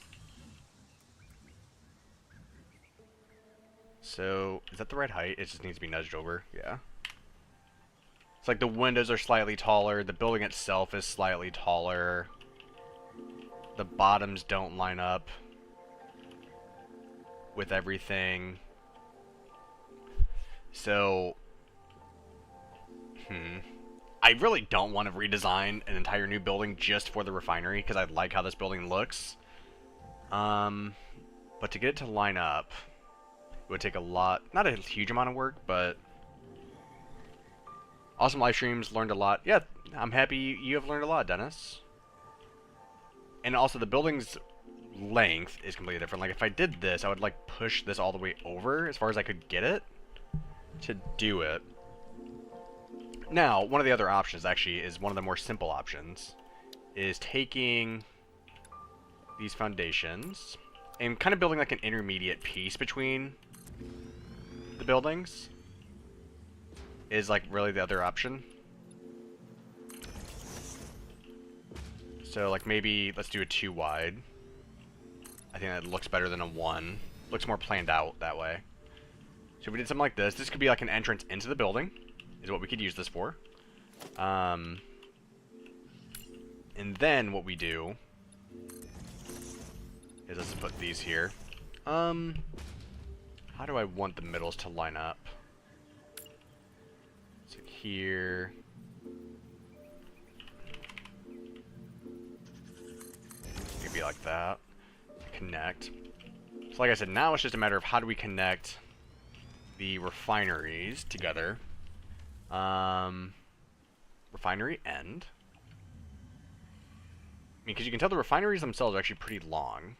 Speaker 1: So, is that the right height? It just needs to be nudged over. Yeah. It's like the windows are slightly taller. The building itself is slightly taller. The bottoms don't line up with everything. So, I really don't want to redesign an entire new building just for the refinery because I like how this building looks. But to get it to line up, it would take a lot, not a huge amount of work, but awesome live streams, learned a lot. Yeah, I'm happy you have learned a lot, Dennis. And also the buildings length is completely different. Like, if I did this, I would, like, push this all the way over as far as I could get it to do it. Now, one of the other options, actually, is one of the more simple options, is taking these foundations and kind of building, like, an intermediate piece between the buildings is, like, really the other option. So, like, maybe let's do a 2 wide. I think that looks better than a 1. Looks more planned out that way. So if we did something like this could be like an entrance into the building, is what we could use this for. And then what we do is let's put these here. How do I want the middles to line up? So here. Maybe like that. Connect. So like I said, now it's just a matter of how do we connect the refineries together. Refinery end. I mean, because you can tell the refineries themselves are actually pretty long.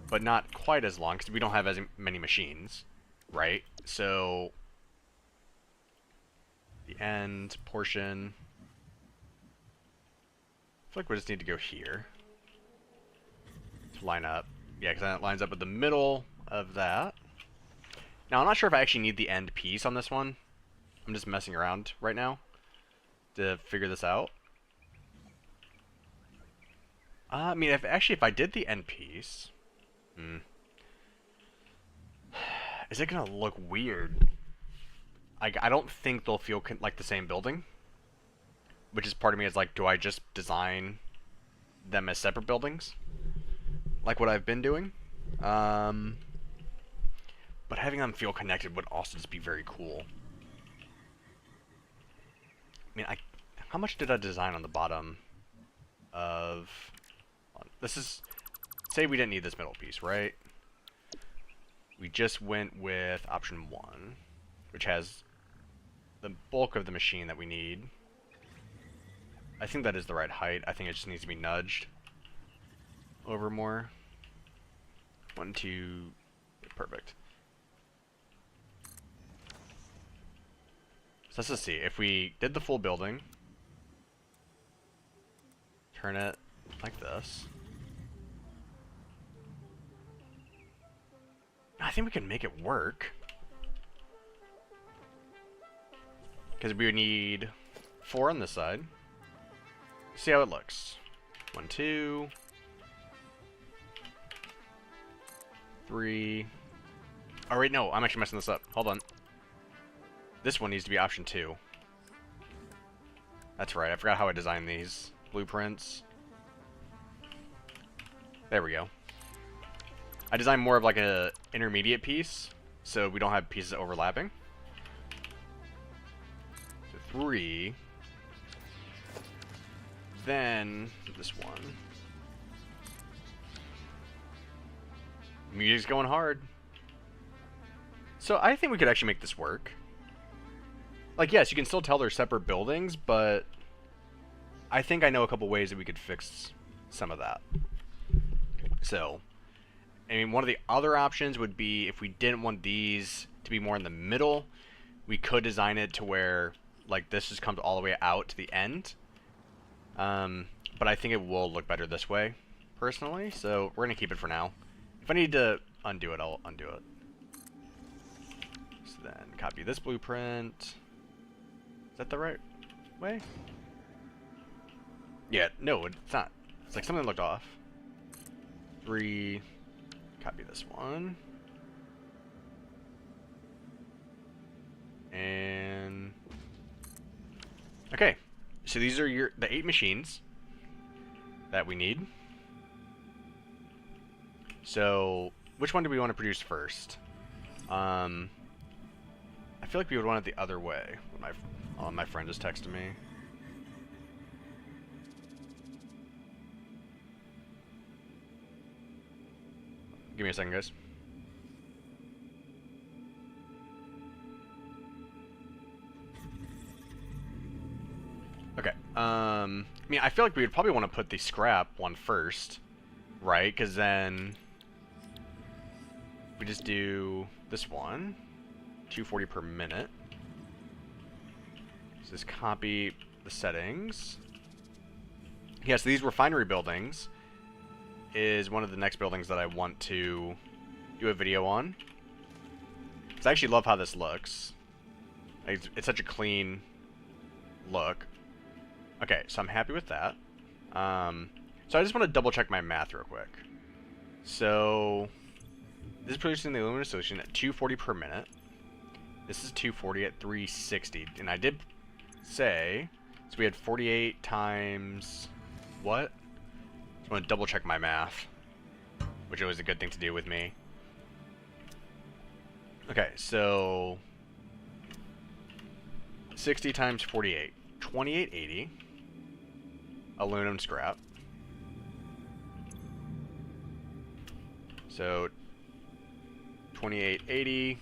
Speaker 1: But not quite as long, because we don't have as many machines, right? So, the end portion. I feel like we just need to go here to line up. Yeah, because that lines up with the middle of that. Now, I'm not sure if I actually need the end piece on this one. I'm just messing around right now to figure this out. I mean, if I did the end piece, is it gonna look weird? I don't think they'll feel like the same building. Which is part of me is like, do I just design them as separate buildings? Like what I've been doing? But having them feel connected would also just be very cool. I mean, how much did I design on the bottom of... This is... Say we didn't need this middle piece, right? We just went with option 1, which has the bulk of the machine that we need. I think that is the right height. I think it just needs to be nudged over more. 1, 2... Perfect. So let's just see. If we did the full building, turn it like this. I think we can make it work. Because we would need 4 on this side. See how it looks. 1, 2... 3... Oh wait, no, I'm actually messing this up. Hold on. This one needs to be option 2. That's right, I forgot how I designed these blueprints. There we go. I designed more of like a intermediate piece, so we don't have pieces overlapping. So 3. Then this one. Music's going hard. So I think we could actually make this work. Like, yes, you can still tell they're separate buildings, but I think I know a couple ways that we could fix some of that. So, I mean, one of the other options would be if we didn't want these to be more in the middle, we could design it to where, like, this just comes all the way out to the end. But I think it will look better this way, personally, so we're going to keep it for now. If I need to undo it, I'll undo it. So then, copy this blueprint. Is that the right way? Yeah, no, it's not. It's like something looked off. 3, copy this one. And... okay, so these are the 8 machines that we need. So, which one do we want to produce first? I feel like we would want it the other way. My friend just texted me. Give me a second, guys. Okay. I mean, I feel like we would probably want to put the scrap one first. right? Because then we just do this one, 240 per minute. So just copy the settings. Yes, these refinery buildings is one of the next buildings that I want to do a video on. Because I actually love how this looks. It's such a clean look. Okay, so I'm happy with that. So I just want to double check my math real quick. So this is producing the aluminum solution at 240 per minute. This is 240 at 360. And I did say, so we had 48 times what? I want to double check my math, which was a good thing to do with me. Okay, so 60 times 48, 2880 aluminum scrap. So 2880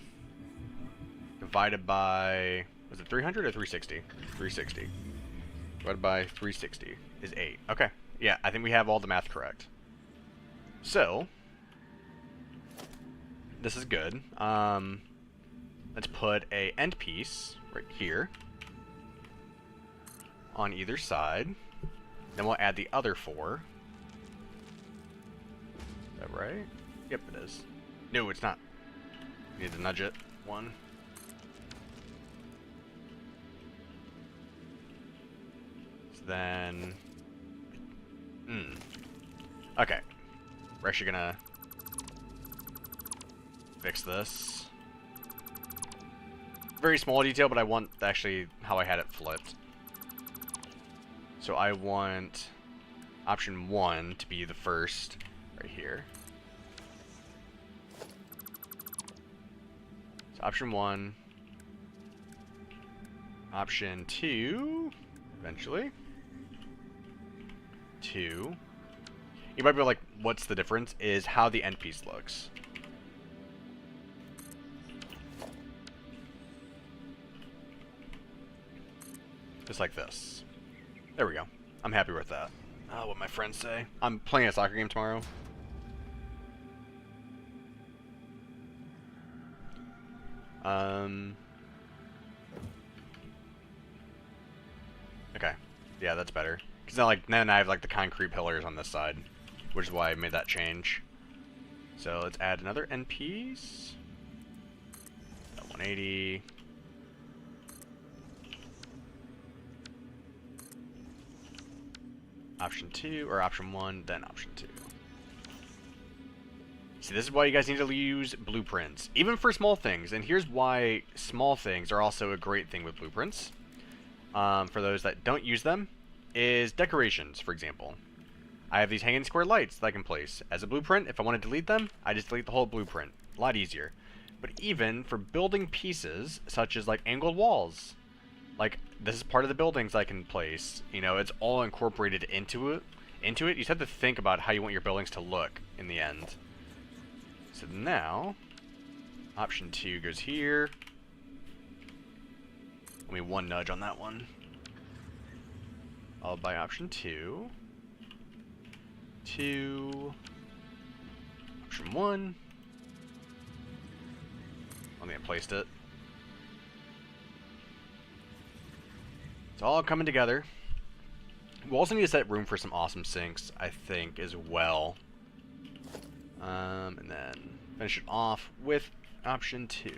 Speaker 1: divided by, was it 300 or 360? 360 divided by 360 is 8. Okay. Yeah, I think we have all the math correct. So this is good. Let's put a end piece right here on either side. Then we'll add the other 4. Is that right? Yep, it is. No, it's not. Need to nudge it. 1. So then... Okay. We're actually gonna fix this. Very small detail, but I want actually how I had it flipped. So I want option 1 to be the first right here. So option 1, option 2, eventually. 2. You might be like, what's the difference? Is how the end piece looks. Just like this. There we go. I'm happy with that. What my friends say. I'm playing a soccer game tomorrow. Okay. Yeah, that's better. Because then I have like the concrete pillars on this side, which is why I made that change. So let's add another end piece. 180. Option 2, or option 1, then option 2. See, this is why you guys need to use blueprints, even for small things. And here's why small things are also a great thing with blueprints. For those that don't use them, is decorations, for example. I have these hanging square lights that I can place. As a blueprint, if I want to delete them, I just delete the whole blueprint. A lot easier. But even for building pieces, such as like angled walls, like this is part of the buildings I can place. You know, it's all incorporated into it. You just have to think about how you want your buildings to look in the end. So now, option 2 goes here. Let me 1 nudge on that one. Followed by option 2. 2. Option 1. I think I placed it. It's all coming together. We also need to set room for some awesome sinks, I think, as well. And then finish it off with option 2.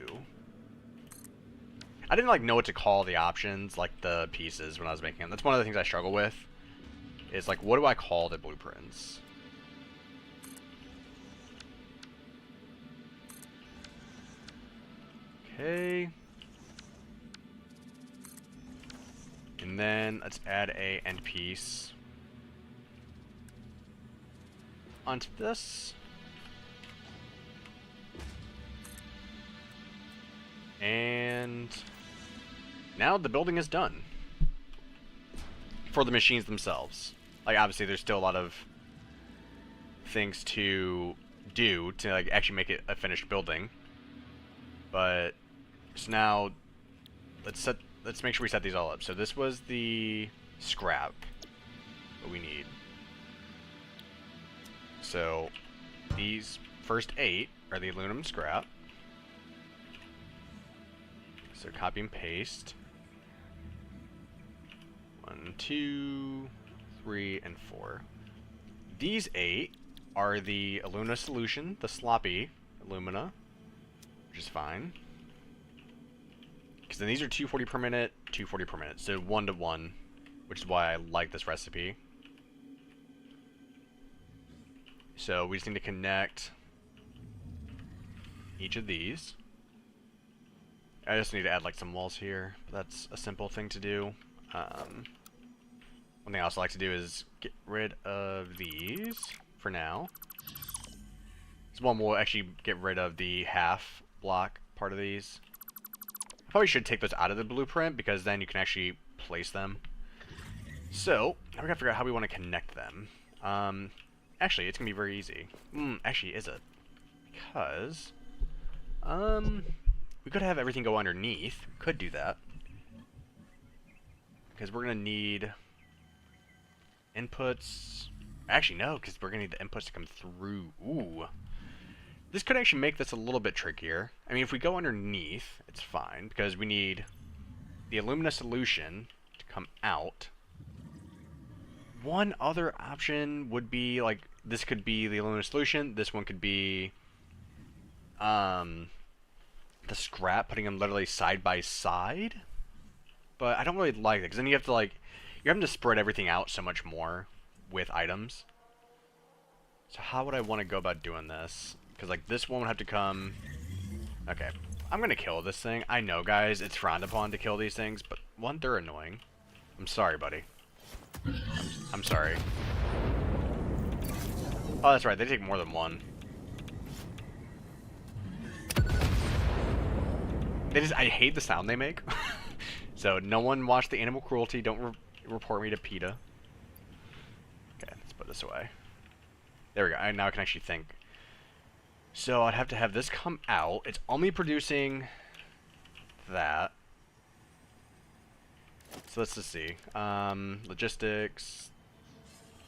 Speaker 1: I didn't know what to call the options, like the pieces, when I was making them. That's one of the things I struggle with. Is like, what do I call the blueprints? Okay. And then let's add a end piece onto this. And now the building is done for the machines themselves. Like, obviously there's still a lot of things to do to actually make it a finished building. But so now let's make sure we set these all up. So this was the scrap that we need. So these first 8 are the aluminum scrap. So copy and paste. 1, 2, 3, and 4. These 8 are the alumina solution, the sloppy alumina, which is fine. Because then these are 240 per minute, 240 per minute, so 1 to 1, which is why I like this recipe. So we just need to connect each of these. I just need to add like some walls here, but that's a simple thing to do. One thing I also like to do is get rid of these for now. This one will actually get rid of the half block part of these. I probably should take those out of the blueprint because then you can actually place them. So, now we gotta figure out how we want to connect them. Actually, it's gonna be very easy. Actually, is it? Because, we could have everything go underneath. We could do that. Because we're gonna need inputs. Actually, no, because we're gonna need the inputs to come through. Ooh. This could actually make this a little bit trickier. I mean, if we go underneath, it's fine, because we need the alumina solution to come out. One other option would be, like, this could be the alumina solution, this one could be the scrap, putting them literally side by side. But I don't really like it, because then you have to, like, you're having to spread everything out so much more with items. So how would I want to go about doing this? Because, like, this one would have to come... Okay, I'm going to kill this thing. I know, guys, it's frowned upon to kill these things, but, one, they're annoying. I'm sorry, buddy. I'm sorry. Oh, that's right, they take more than one. I hate the sound they make. So, no one watch the animal cruelty. Don't report me to PETA. Okay, let's put this away. There we go. Now I can actually think. So, I'd have to have this come out. It's only producing that. So, let's just see. Logistics.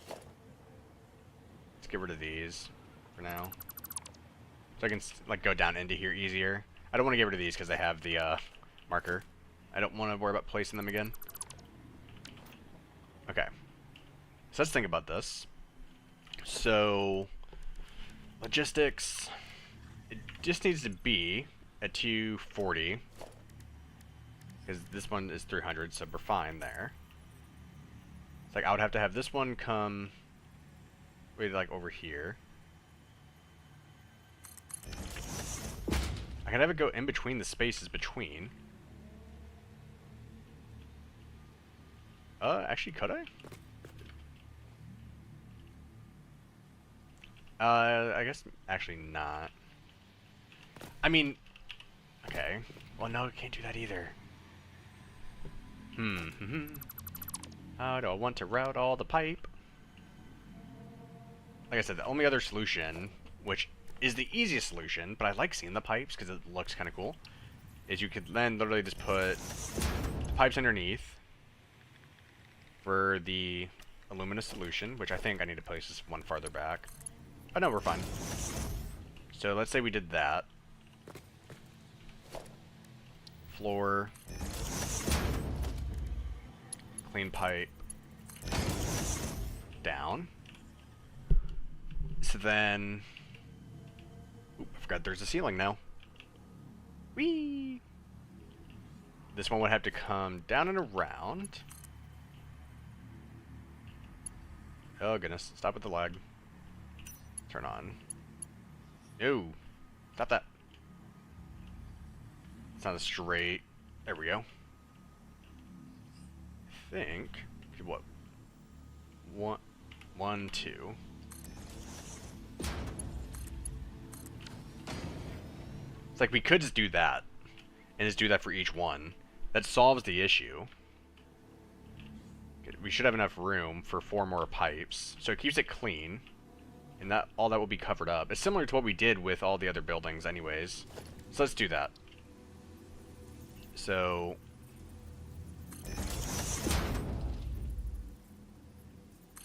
Speaker 1: Let's get rid of these for now. So I can, like, go down into here easier. I don't want to get rid of these because they have the marker. I don't want to worry about placing them again. Okay. So let's think about this. So, logistics, it just needs to be at 240. Because this one is 300, so we're fine there. It's like I would have to have this one come, wait, like over here. I could have it go in between the spaces between. Actually, could I? I guess actually not. I mean, okay. Well, no, we can't do that either. How do I want to route all the pipe? Like I said, the only other solution, which is the easiest solution, but I like seeing the pipes because it looks kind of cool, is you could then literally just put the pipes underneath for the alumina solution, which I think I need to place this one farther back. Oh no, we're fine. So let's say we did that. Floor. Clean pipe. Down. So then... Oop, I forgot there's a ceiling now. Whee! This one would have to come down and around. Oh goodness, stop with the lag. Turn on. No! Stop that. It's not a straight. There we go. I think... What? 1, 2. It's like we could just do that. And just do that for each one. That solves the issue. We should have enough room for 4 more pipes. So it keeps it clean. And that all that will be covered up. It's similar to what we did with all the other buildings anyways. So let's do that. So...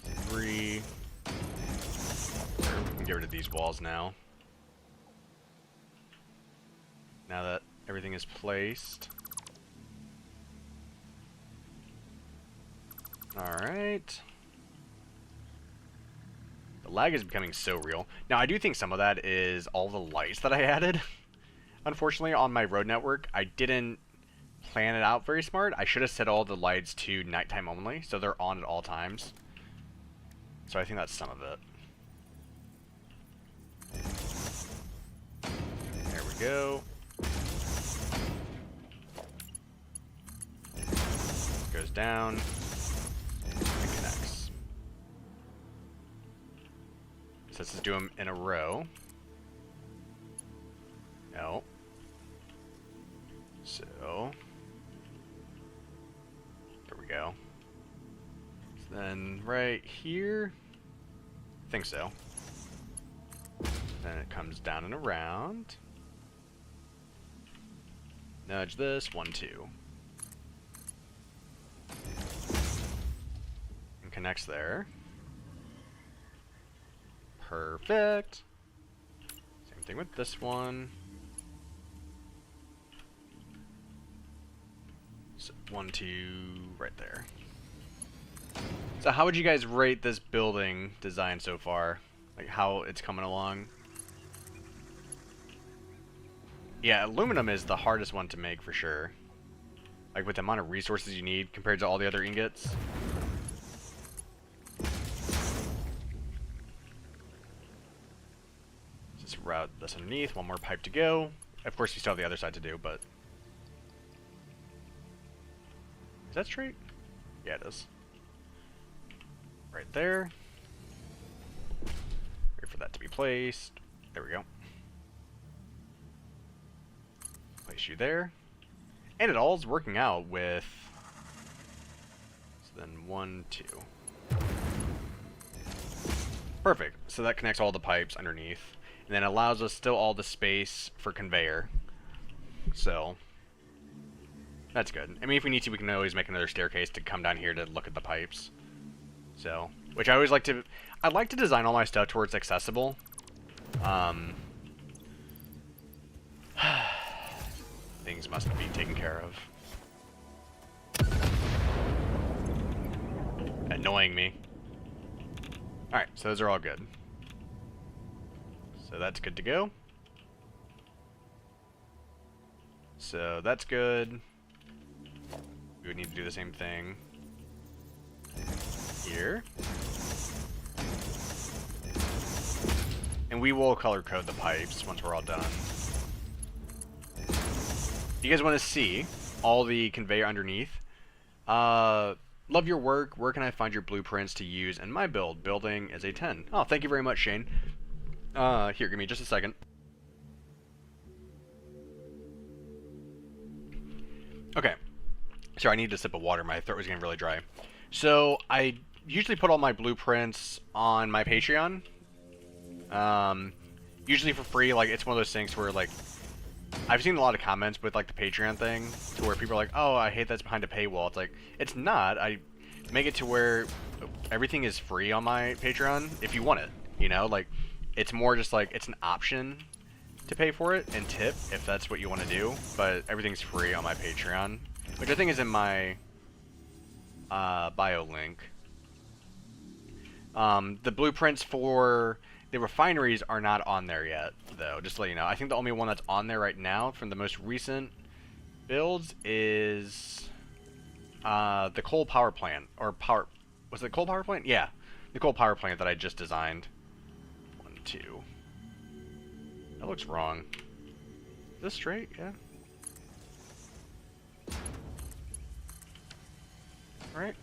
Speaker 1: 3... There get rid of these walls now. Now that everything is placed. Alright. The lag is becoming so real. Now, I do think some of that is all the lights that I added. Unfortunately, on my road network, I didn't plan it out very smart. I should have set all the lights to nighttime only, so they're on at all times. So I think that's some of it. There we go. Goes down. And connects. So let's just do them in a row. No. So there we go. So then right here, I think so. Then it comes down and around. Nudge this, 1, 2. And connects there. Perfect. Same thing with this one. So 1, 2, right there. So how would you guys rate this building design so far? Like how it's coming along? Yeah, aluminum is the hardest one to make for sure. Like with the amount of resources you need compared to all the other ingots. Just route this underneath, one more pipe to go. Of course you still have the other side to do, but... Is that straight? Yeah, it is. Right there. Wait for that to be placed. There we go. Place you there. And it all is working out with... So then 1, 2. Perfect. So that connects all the pipes underneath. And then allows us still all the space for conveyor. So... That's good. I mean, if we need to, we can always make another staircase to come down here to look at the pipes. So, which I always like to... I like to design all my stuff towards accessible. Things must be taken care of. Annoying me. Alright, so those are all good. So that's good to go. So that's good. We would need to do the same thing here. And we will color code the pipes once we're all done. If you guys want to see all the conveyor underneath, love your work. Where can I find your blueprints to use in my build? Building is a 10. Oh, thank you very much, Shane. Here, give me just a second. Okay. Sorry, I need a sip of water. My throat was getting really dry. So, I usually put all my blueprints on my Patreon. Usually for free. Like, it's one of those things where, like, I've seen a lot of comments with, like, the Patreon thing, to where people are like, oh, I hate that's behind a paywall. It's like, it's not. I make it to where everything is free on my Patreon, if you want it, you know? Like, it's more just, like, it's an option to pay for it, and tip, if that's what you want to do, but everything's free on my Patreon, which I think is in my, bio link. The blueprints for the refineries are not on there yet, though, just to let you know. I think the only one that's on there right now from the most recent builds is the coal power plant, or power... Was it coal power plant? Yeah, the coal power plant that I just designed. 1, 2. That looks wrong. Is this straight? Yeah. Alright.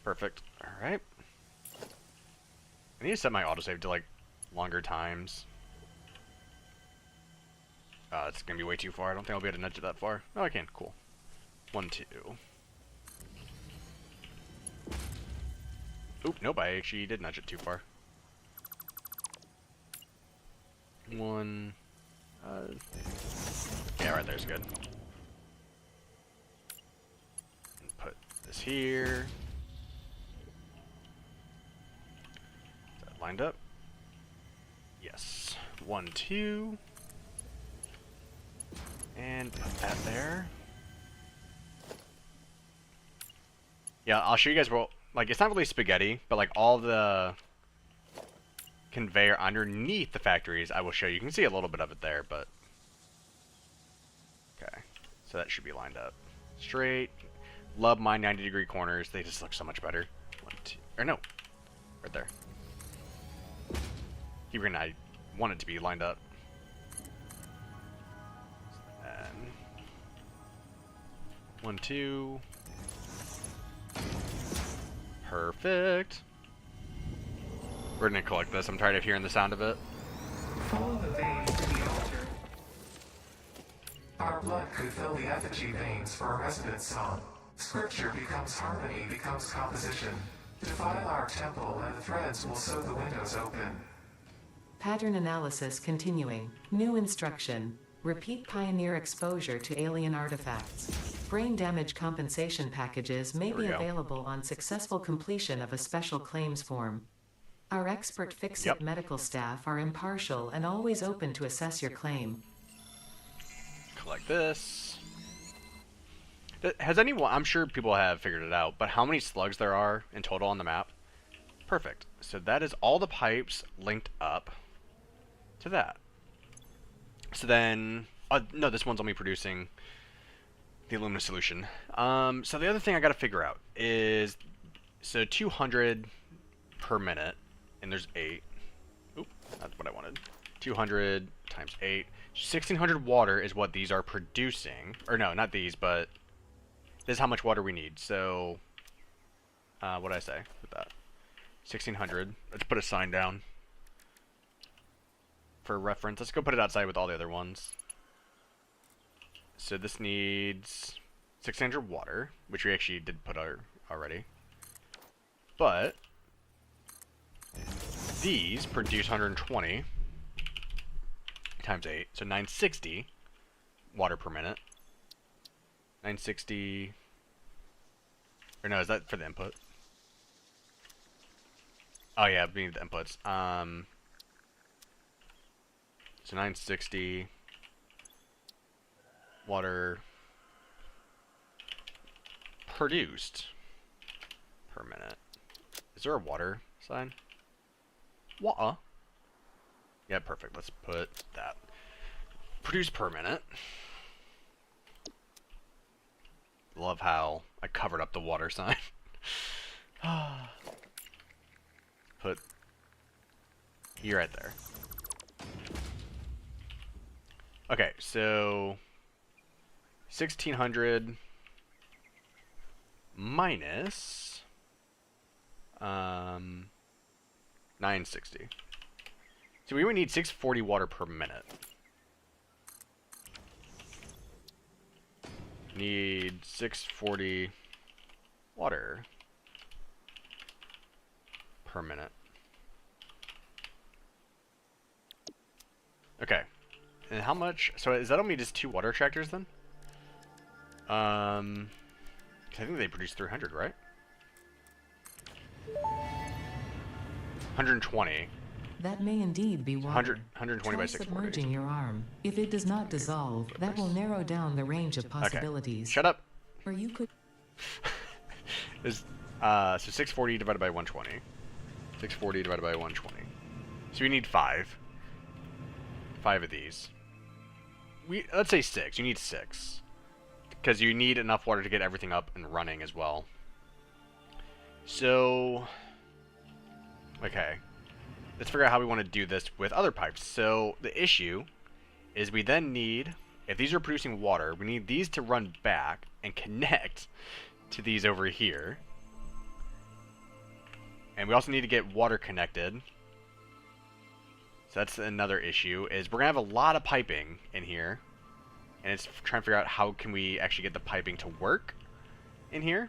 Speaker 1: Perfect. Alright. I need to set my autosave to, like, longer times. It's gonna be way too far. I don't think I'll be able to nudge it that far. Oh, I can. Cool. 1, 2. Oop, nope, I actually did nudge it too far. 1. Yeah, right there's good. Put this here. lined up? Yes. 1, 2. And put that there. Yeah, I'll show you guys what, like, it's not really spaghetti, but like all the conveyor underneath the factories, I will show you. You can see a little bit of it there, but... Okay, so that should be lined up. Straight. Love my 90-degree corners. They just look so much better. 1, 2, or no. Right there. Even I want it to be lined up. And 1, 2. Perfect. We're gonna collect this. I'm tired of hearing the sound of it.
Speaker 2: Follow the vein to the altar. Our blood could fill the effigy veins for a resident song. Scripture becomes harmony, becomes composition. Defile our temple and the threads will sew the windows open.
Speaker 3: Pattern analysis continuing. New instruction. Repeat pioneer exposure to alien artifacts. Brain damage compensation packages may be available on successful completion of a special claims form. Our expert Fix-It medical staff are impartial and always open to assess your claim.
Speaker 1: Collect this. Has anyone, I'm sure people have figured it out, but how many slugs there are in total on the map? Perfect. So that is all the pipes linked up to that. So then, no, this one's only producing the aluminum solution. So the other thing I gotta figure out is, so 200 per minute, and there's 8. Oop, that's what I wanted. 200 times 8. 1600 water is what these are producing. Or no, not these, but this is how much water we need. So, what did I say with that? 1600. Let's put a sign down for reference. Let's go put it outside with all the other ones. So this needs 600 water, which we actually did put already. But these produce 120 times 8, so 960 water per minute. 960, or no, is that for the input? Oh yeah, we need the inputs. So 960 water produced per minute. Is there a water sign? Water. Yeah, perfect. Let's put that. Produced per minute. Love how I covered up the water sign. Put you right there. Okay, so 1600 minus 960. So we would need 640 water per minute. Need 640 water per minute. Okay. And how much? So is that only just 2 water tractors then? I think they produce 300, right? 120.
Speaker 3: That may indeed be water.
Speaker 1: 120 by 640.
Speaker 3: Submerging your arm. If it does not dissolve, that will narrow down the range of possibilities.
Speaker 1: Okay. Shut up.
Speaker 3: Or you could...
Speaker 1: so 640 divided by 120. 640 divided by 120. So we need 5. 5 of these. Let's say 6. You need 6. Because you need enough water to get everything up and running as well. So... Okay. Let's figure out how we want to do this with other pipes. So the issue is we then need, if these are producing water, we need these to run back and connect to these over here. And we also need to get water connected. So that's another issue, is we're going to have a lot of piping in here. And it's trying to figure out how can we actually get the piping to work in here.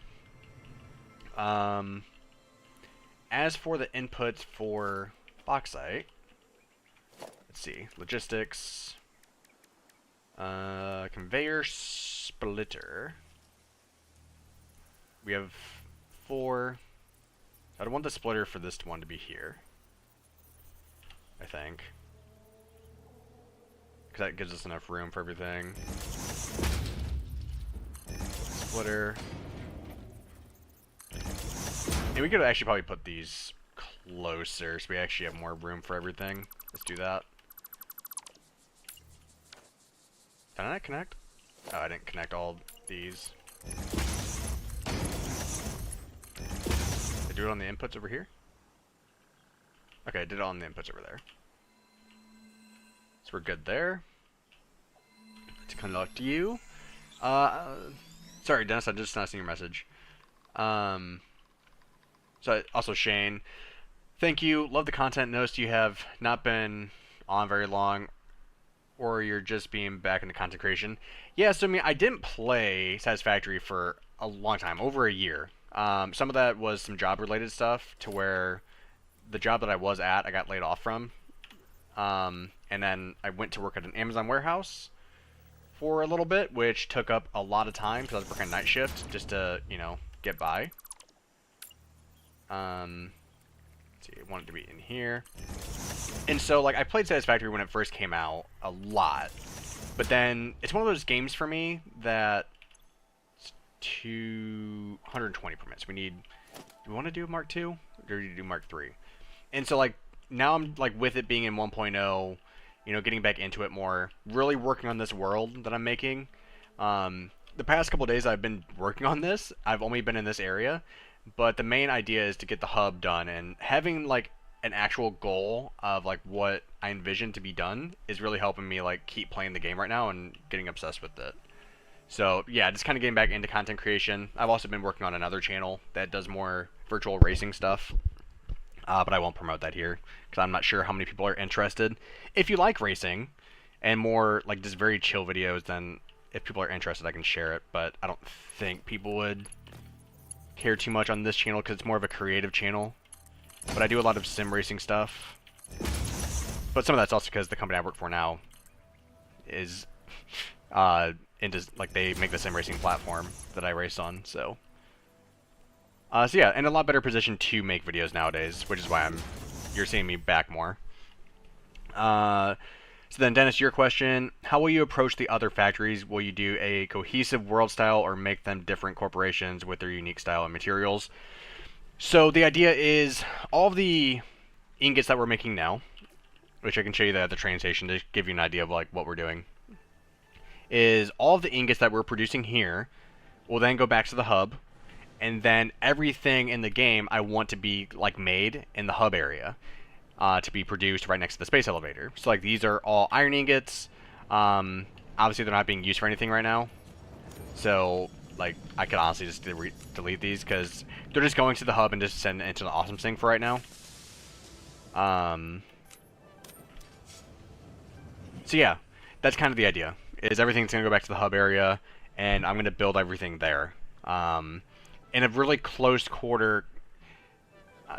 Speaker 1: As for the inputs for bauxite, let's see, logistics, conveyor splitter. We have 4. I don't want the splitter for this one to be here. I think. Because that gives us enough room for everything. Splitter. And we could actually probably put these closer so we actually have more room for everything. Let's do that. Did I not connect? Oh, I didn't connect all these. Did I do it on the inputs over here? Okay, I did it on the inputs over there. So we're good there. To conduct you. Sorry, Dennis, I just not seen your message. So also Shane, thank you. Love the content. Noticed you have not been on very long, or you're just being back into content creation. Yeah, so I mean, I didn't play Satisfactory for a long time, over a year. Some of that was some job-related stuff, to where the job that I was at, I got laid off from. And then I went to work at an Amazon warehouse for a little bit, which took up a lot of time because I was working night shift just to, you know, get by. Let's see, I wanted to be in here. And so, like, I played Satisfactory when it first came out a lot. But then, it's one of those games for me that it's 220 permits. We need, do we want to do Mark 2? Or do we do Mark 3? And so, like, now I'm, like, with it being in 1.0, you know, getting back into it more, really working on this world that I'm making. The past couple days I've been working on this. I've only been in this area. But the main idea is to get the hub done, and having, like, an actual goal of, like, what I envision to be done is really helping me, like, keep playing the game right now and getting obsessed with it. So, yeah, just kind of getting back into content creation. I've also been working on another channel that does more virtual racing stuff. But I won't promote that here, because I'm not sure how many people are interested. If you like racing, and more, like, just very chill videos, then if people are interested, I can share it. But I don't think people would care too much on this channel, because it's more of a creative channel. But I do a lot of sim racing stuff. But some of that's also because the company I work for now is into, like, they make the sim racing platform that I race on, so. So yeah, in a lot better position to make videos nowadays, which is why you're seeing me back more. So then, Dennis, your question: how will you approach the other factories? Will you do a cohesive world style, or make them different corporations with their unique style and materials? So the idea is, all of the ingots that we're making now, which I can show you at the train station to give you an idea of, like, what we're doing, is all of the ingots that we're producing here will then go back to the hub. And then everything in the game I want to be, like, made in the hub area, to be produced right next to the space elevator. So, like, these are all iron ingots. Obviously they're not being used for anything right now. So, like, I could honestly just delete these, because they're just going to the hub and just send it into the awesome thing for right now. So yeah, that's kind of the idea. Is everything's going to go back to the hub area, and I'm going to build everything there. In a really close quarter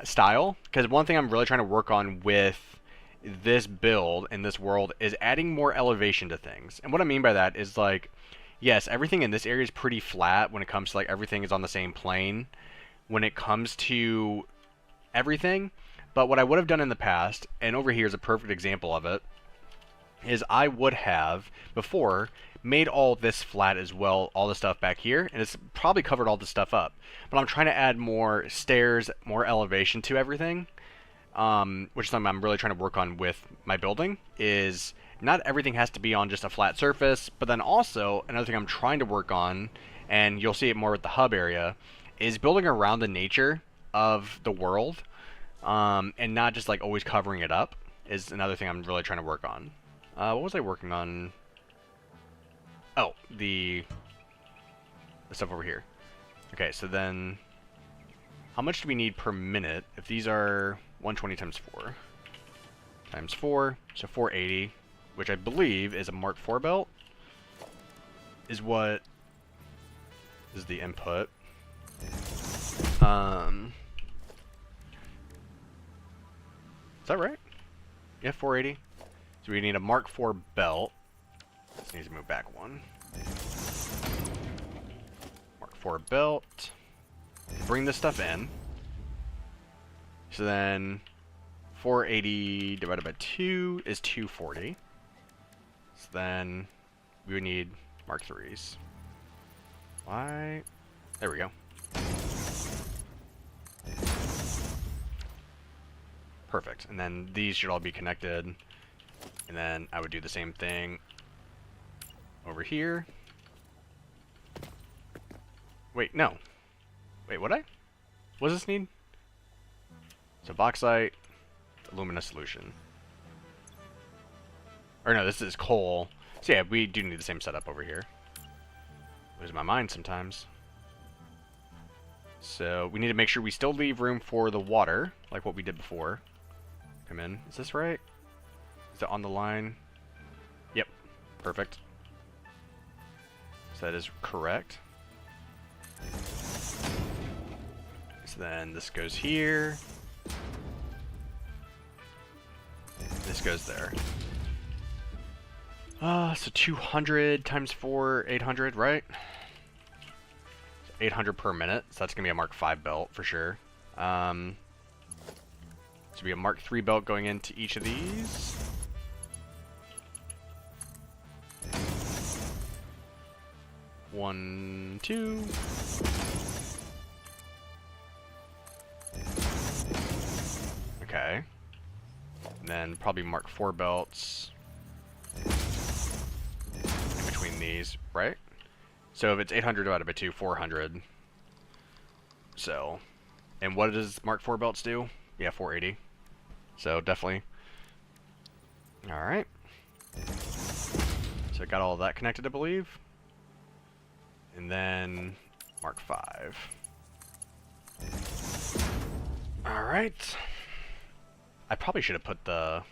Speaker 1: style, because one thing I'm really trying to work on with this build in this world is adding more elevation to things. And what I mean by that is, like, yes, everything in this area is pretty flat when it comes to, like, everything is on the same plane when it comes to everything. But what I would have done in the past, and over here is a perfect example of it, is I would have before made all this flat as well, all the stuff back here, and it's probably covered all this stuff up. But I'm trying to add more stairs, more elevation to everything, which is something I'm really trying to work on with my building, is not everything has to be on just a flat surface, but then also, another thing I'm trying to work on, and you'll see it more with the hub area, is building around the nature of the world, and not just, like, always covering it up, is another thing I'm really trying to work on. What was I working on? Oh, the stuff over here. Okay, so then, how much do we need per minute? If these are 120 times 4. Times 4, so 480, which I believe is a Mark IV belt, is what is the input. Is that right? Yeah, 480. So we need a Mark IV belt. This needs to move back one. Mark IV belt. Bring this stuff in. So then 480 divided by 2 is 240. So then we would need Mark 3s. Why? There we go. Perfect. And then these should all be connected. And then I would do the same thing over here. Wait, no. Wait, what does this need? So bauxite, alumina solution. Or no, this is coal. So yeah, we do need the same setup over here. Lose my mind sometimes. So we need to make sure we still leave room for the water, like what we did before. Come in. Is this right? Is it on the line? Yep. Perfect. So that is correct. So then this goes here. This goes there. So 200 times 4, 800, right? So 800 per minute. So that's going to be a Mark 5 belt for sure. So be a Mark 3 belt going into each of these. One, two. Okay. And then probably Mark 4 belts in between these, right? So if it's 800 divided by 2, 400. So, and what does Mark 4 belts do? Yeah, 480. So definitely. All right. So I got all of that connected, I believe. And then Mark 5. All right. I probably should have put the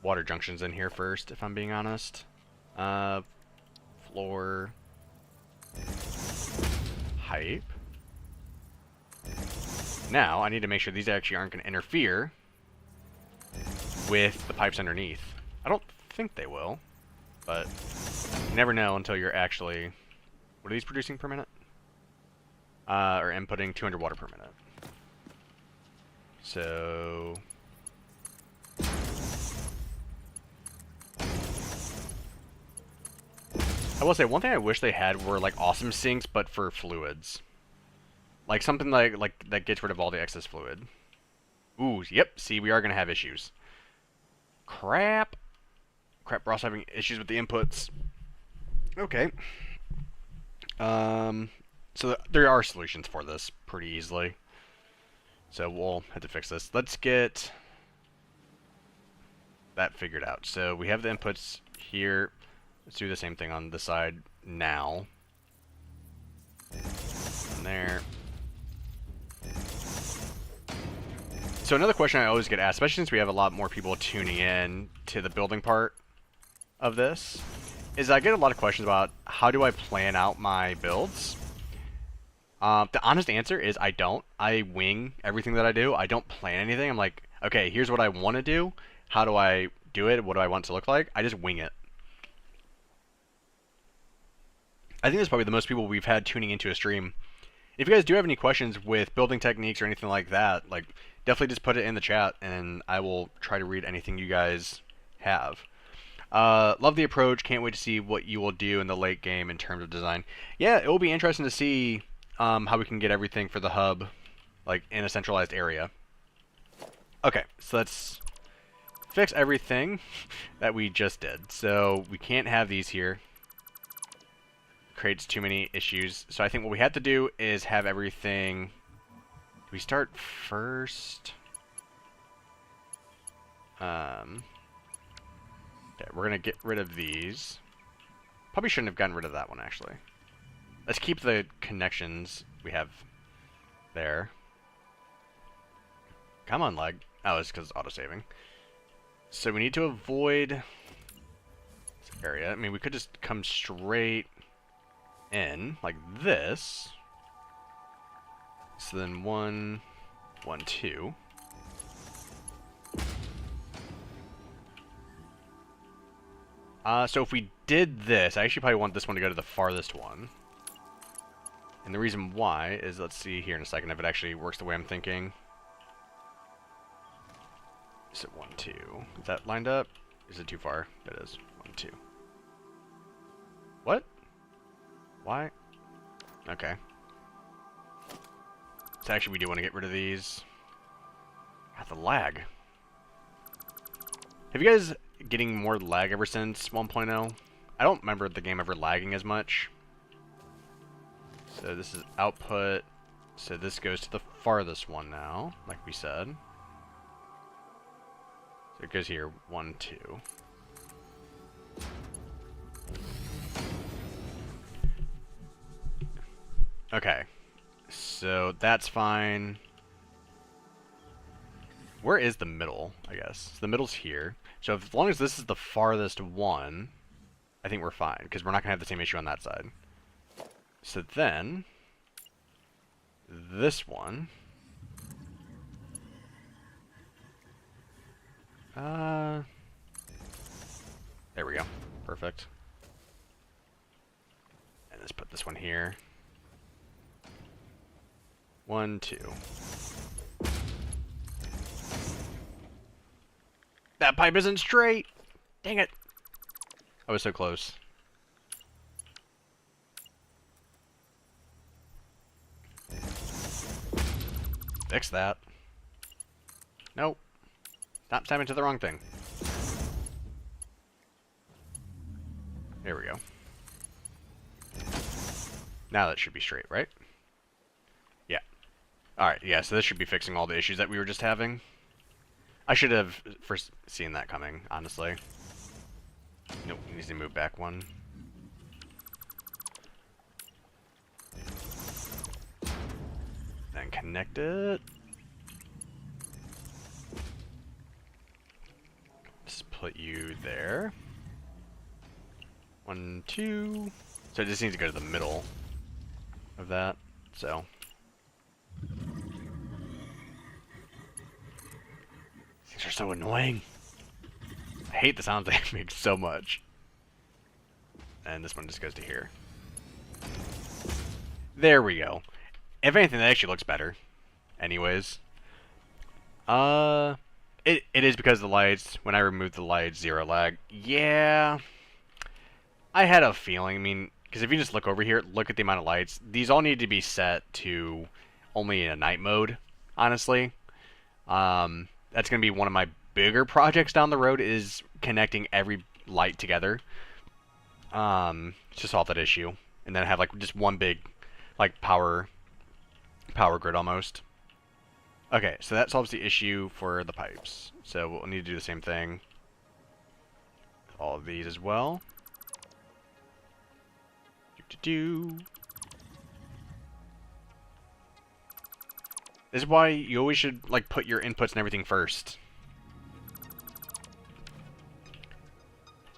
Speaker 1: water junctions in here first, if I'm being honest. Floor. Height. Now, I need to make sure these actually aren't going to interfere with the pipes underneath. I don't think they will, but you never know until you're actually... What are these producing per minute? Or inputting 200 water per minute. So... I will say, one thing I wish they had were, like, awesome sinks, but for fluids. Like, something like that gets rid of all the excess fluid. Ooh, yep, see, we are going to have issues. Crap. Crap, we're also having issues with the inputs. Okay. So there are solutions for this pretty easily. So we'll have to fix this. Let's get that figured out. So we have the inputs here. Let's do the same thing on this side now. And there. So another question I always get asked, especially since we have a lot more people tuning in to the building part of this, is I get a lot of questions about how do I plan out my builds. The honest answer is I don't. I wing everything that I do. I don't plan anything. I'm like, okay, here's what I want to do. How do I do it? What do I want it to look like? I just wing it. I think that's probably the most people we've had tuning into a stream. If you guys do have any questions with building techniques or anything like that, like, definitely just put it in the chat, and I will try to read anything you guys have. Love the approach. Can't wait to see what you will do in the late game in terms of design. Yeah, it will be interesting to see how we can get everything for the hub, like, in a centralized area. Okay, so let's fix everything that we just did. So we can't have these here. Creates too many issues. So I think what we have to do is have everything... Do we start first? Okay, we're going to get rid of these. Probably shouldn't have gotten rid of that one, actually. Let's keep the connections we have there. Come on, lag. Oh, it's because it's auto-saving. So we need to avoid this area. I mean, we could just come straight in, like this. So then 1, 1, 2. So if we did this, I actually probably want this one to go to the farthest one. And the reason why is, let's see here in a second if it actually works the way I'm thinking. Is it 1, 2? Is that lined up? Is it too far? It is. 1, 2. What? Why? Okay. So actually we do want to get rid of these. God, the lag. Have you guys getting more lag ever since 1.0? I don't remember the game ever lagging as much. So this is output. So this goes to the farthest one now, like we said. So it goes here, 1, 2. Okay. So that's fine. Where is the middle, I guess? So the middle's here. So as long as this is the farthest one, I think we're fine, because we're not going to have the same issue on that side. So then, this one. There we go. Perfect. And let's put this one here. 1, 2. That pipe isn't straight! Dang it! I was so close. Fix that. Nope. Stop tapping to the wrong thing. There we go. Now that should be straight, right? Yeah. Alright, yeah, so this should be fixing all the issues that we were just having. I should have first seen that coming, honestly. Nope, needs to move back one. Then connect it. Just put you there. 1, 2. So it just needs to go to the middle of that. So. These are so annoying. I hate the sounds they make so much. And this one just goes to here. There we go. If anything, that actually looks better. Anyways. It is because of the lights. When I removed the lights, 0 lag. Yeah. I had a feeling. I mean, because if you just look over here, look at the amount of lights. These all need to be set to only in a night mode, honestly. That's going to be one of my bigger projects down the road, is connecting every light together. To solve that issue. And then have like just one big like power grid almost. Okay, so that solves the issue for the pipes. So we'll need to do the same thing with all of these as well. This is why you always should like put your inputs and everything first.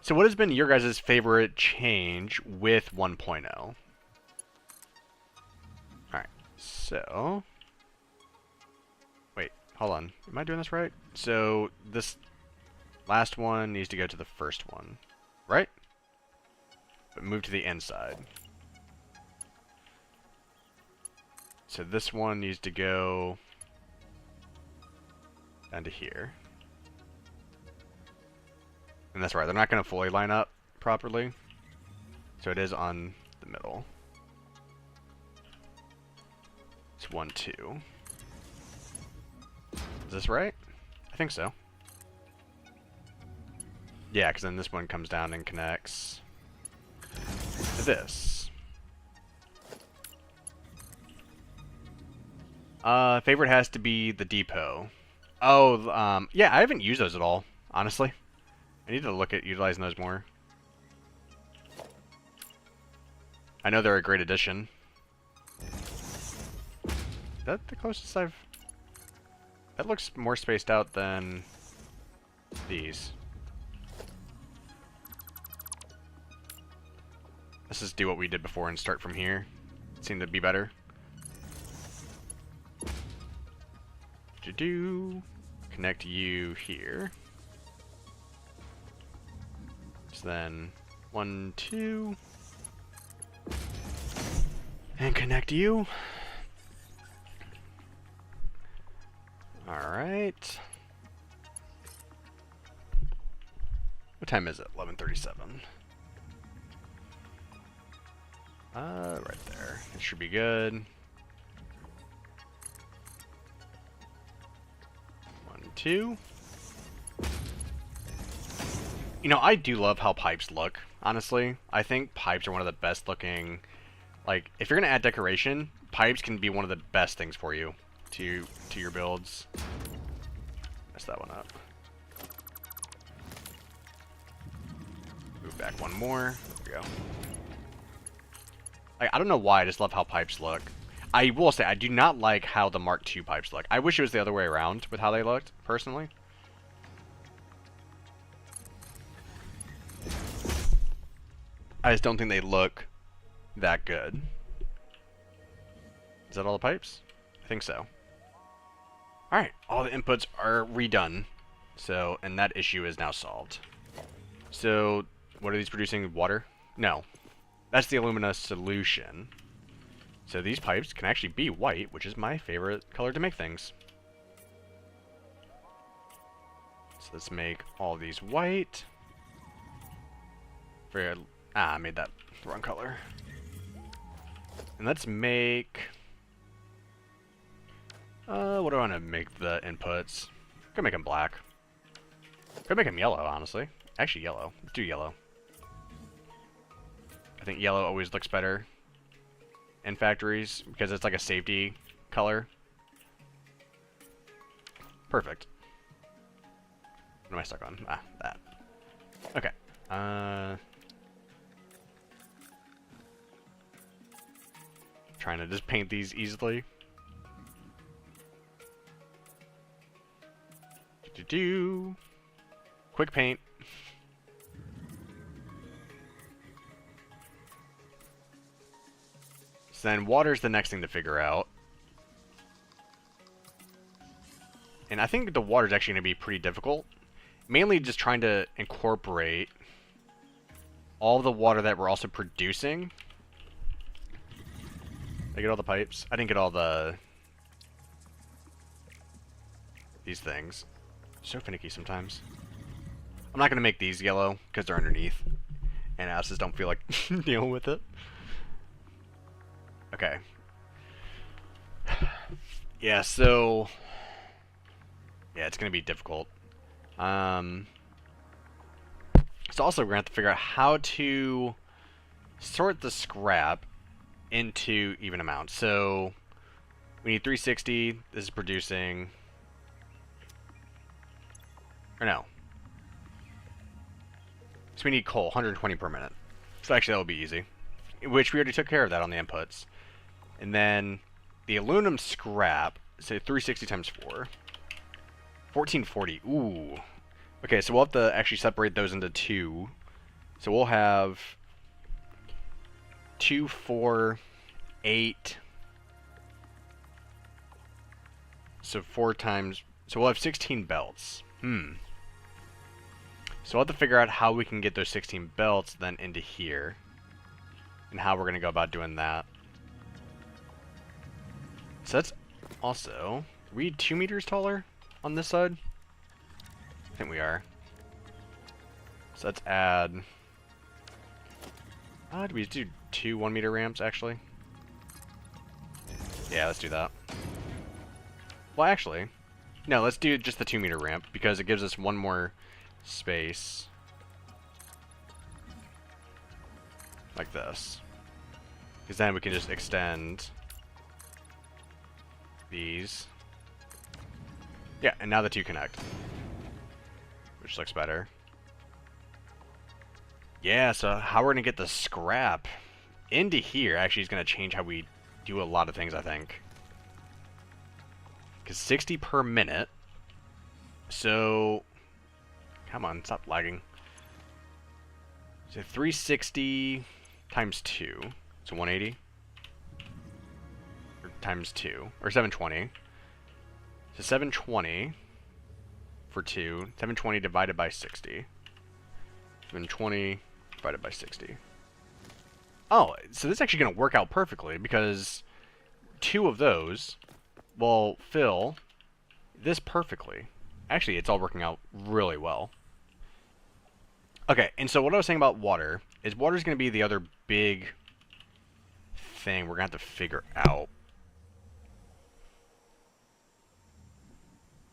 Speaker 1: So what has been your guys' favorite change with 1.0? Alright, so... Wait, hold on. Am I doing this right? So this last one needs to go to the first one, right? But move to the inside. So this one needs to go down to here. And that's right, they're not going to fully line up properly. So it is on the middle. It's 1, 2. Is this right? I think so. Yeah, because then this one comes down and connects to this. Favorite has to be the depot. Oh, yeah, I haven't used those at all, honestly. I need to look at utilizing those more. I know they're a great addition. Is that the closest I've... That looks more spaced out than these. Let's just do what we did before and start from here. It seemed to be better. Connect you here. So then 1, 2, and connect you. All right. What time is it? 11:37. Right there. It should be good. 1, 2. You know, I do love how pipes look, honestly. I think pipes are one of the best looking... Like, if you're going to add decoration, pipes can be one of the best things for you to your builds. Mess that one up. Move back one more. There we go. Like, I don't know why, I just love how pipes look. I will say, I do not like how the Mark II pipes look. I wish it was the other way around with how they looked, personally. I just don't think they look that good. Is that all the pipes? I think so. Alright, all the inputs are redone. So, and that issue is now solved. So, what are these producing? Water? No. That's the alumina solution. So these pipes can actually be white, which is my favorite color to make things. So let's make all these white. I made that the wrong color. And let's make... what do I want to make the inputs? Could make them black. Could make them yellow, honestly. Actually, yellow. Let's do yellow. I think yellow always looks better in factories because it's like a safety color. Perfect. What am I stuck on? Ah, that. Okay. Trying to just paint these easily. Quick paint. So then water's the next thing to figure out. And I think the water's actually going to be pretty difficult. Mainly just trying to incorporate all the water that we're also producing. Did I get all the pipes? I didn't get all these things. So finicky sometimes. I'm not going to make these yellow because they're underneath. And I just don't feel like dealing with it. Okay. Yeah, so... Yeah, it's going to be difficult. So also we're going to have to figure out how to sort the scrap into even amounts. So we need 360. This is producing... Or no. So we need coal, 120 per minute. So actually that will be easy. Which we already took care of that on the inputs. And then the aluminum scrap, say 360 times 4. 1440. Ooh. Okay, so we'll have to actually separate those into two. So we'll have 2, 4, 8. So 4 times... So we'll have 16 belts. So we'll have to figure out how we can get those 16 belts then into here. And how we're going to go about doing that. So that's also... Are we 2 meters taller on this side? I think we are. So let's add... do we do 2 1-meter ramps, actually? Yeah, let's do that. Well, actually... No, let's do just the 2-meter ramp, because it gives us one more space. Like this. Because then we can just extend these. Yeah, and now the two connect. Which looks better. Yeah, so how we're going to get the scrap into here actually is going to change how we do a lot of things, I think. Because 60 per minute. So, come on, stop lagging. So 360 times 2. So 180. Or times 2. Or 720. So 720 for 2. 720 divided by 60. 720 divided by 60. Oh, so this is actually going to work out perfectly because 2 of those will fill this perfectly. Actually, it's all working out really well. Okay, and so what I was saying about water is water's going to be the other big thing we're going to have to figure out.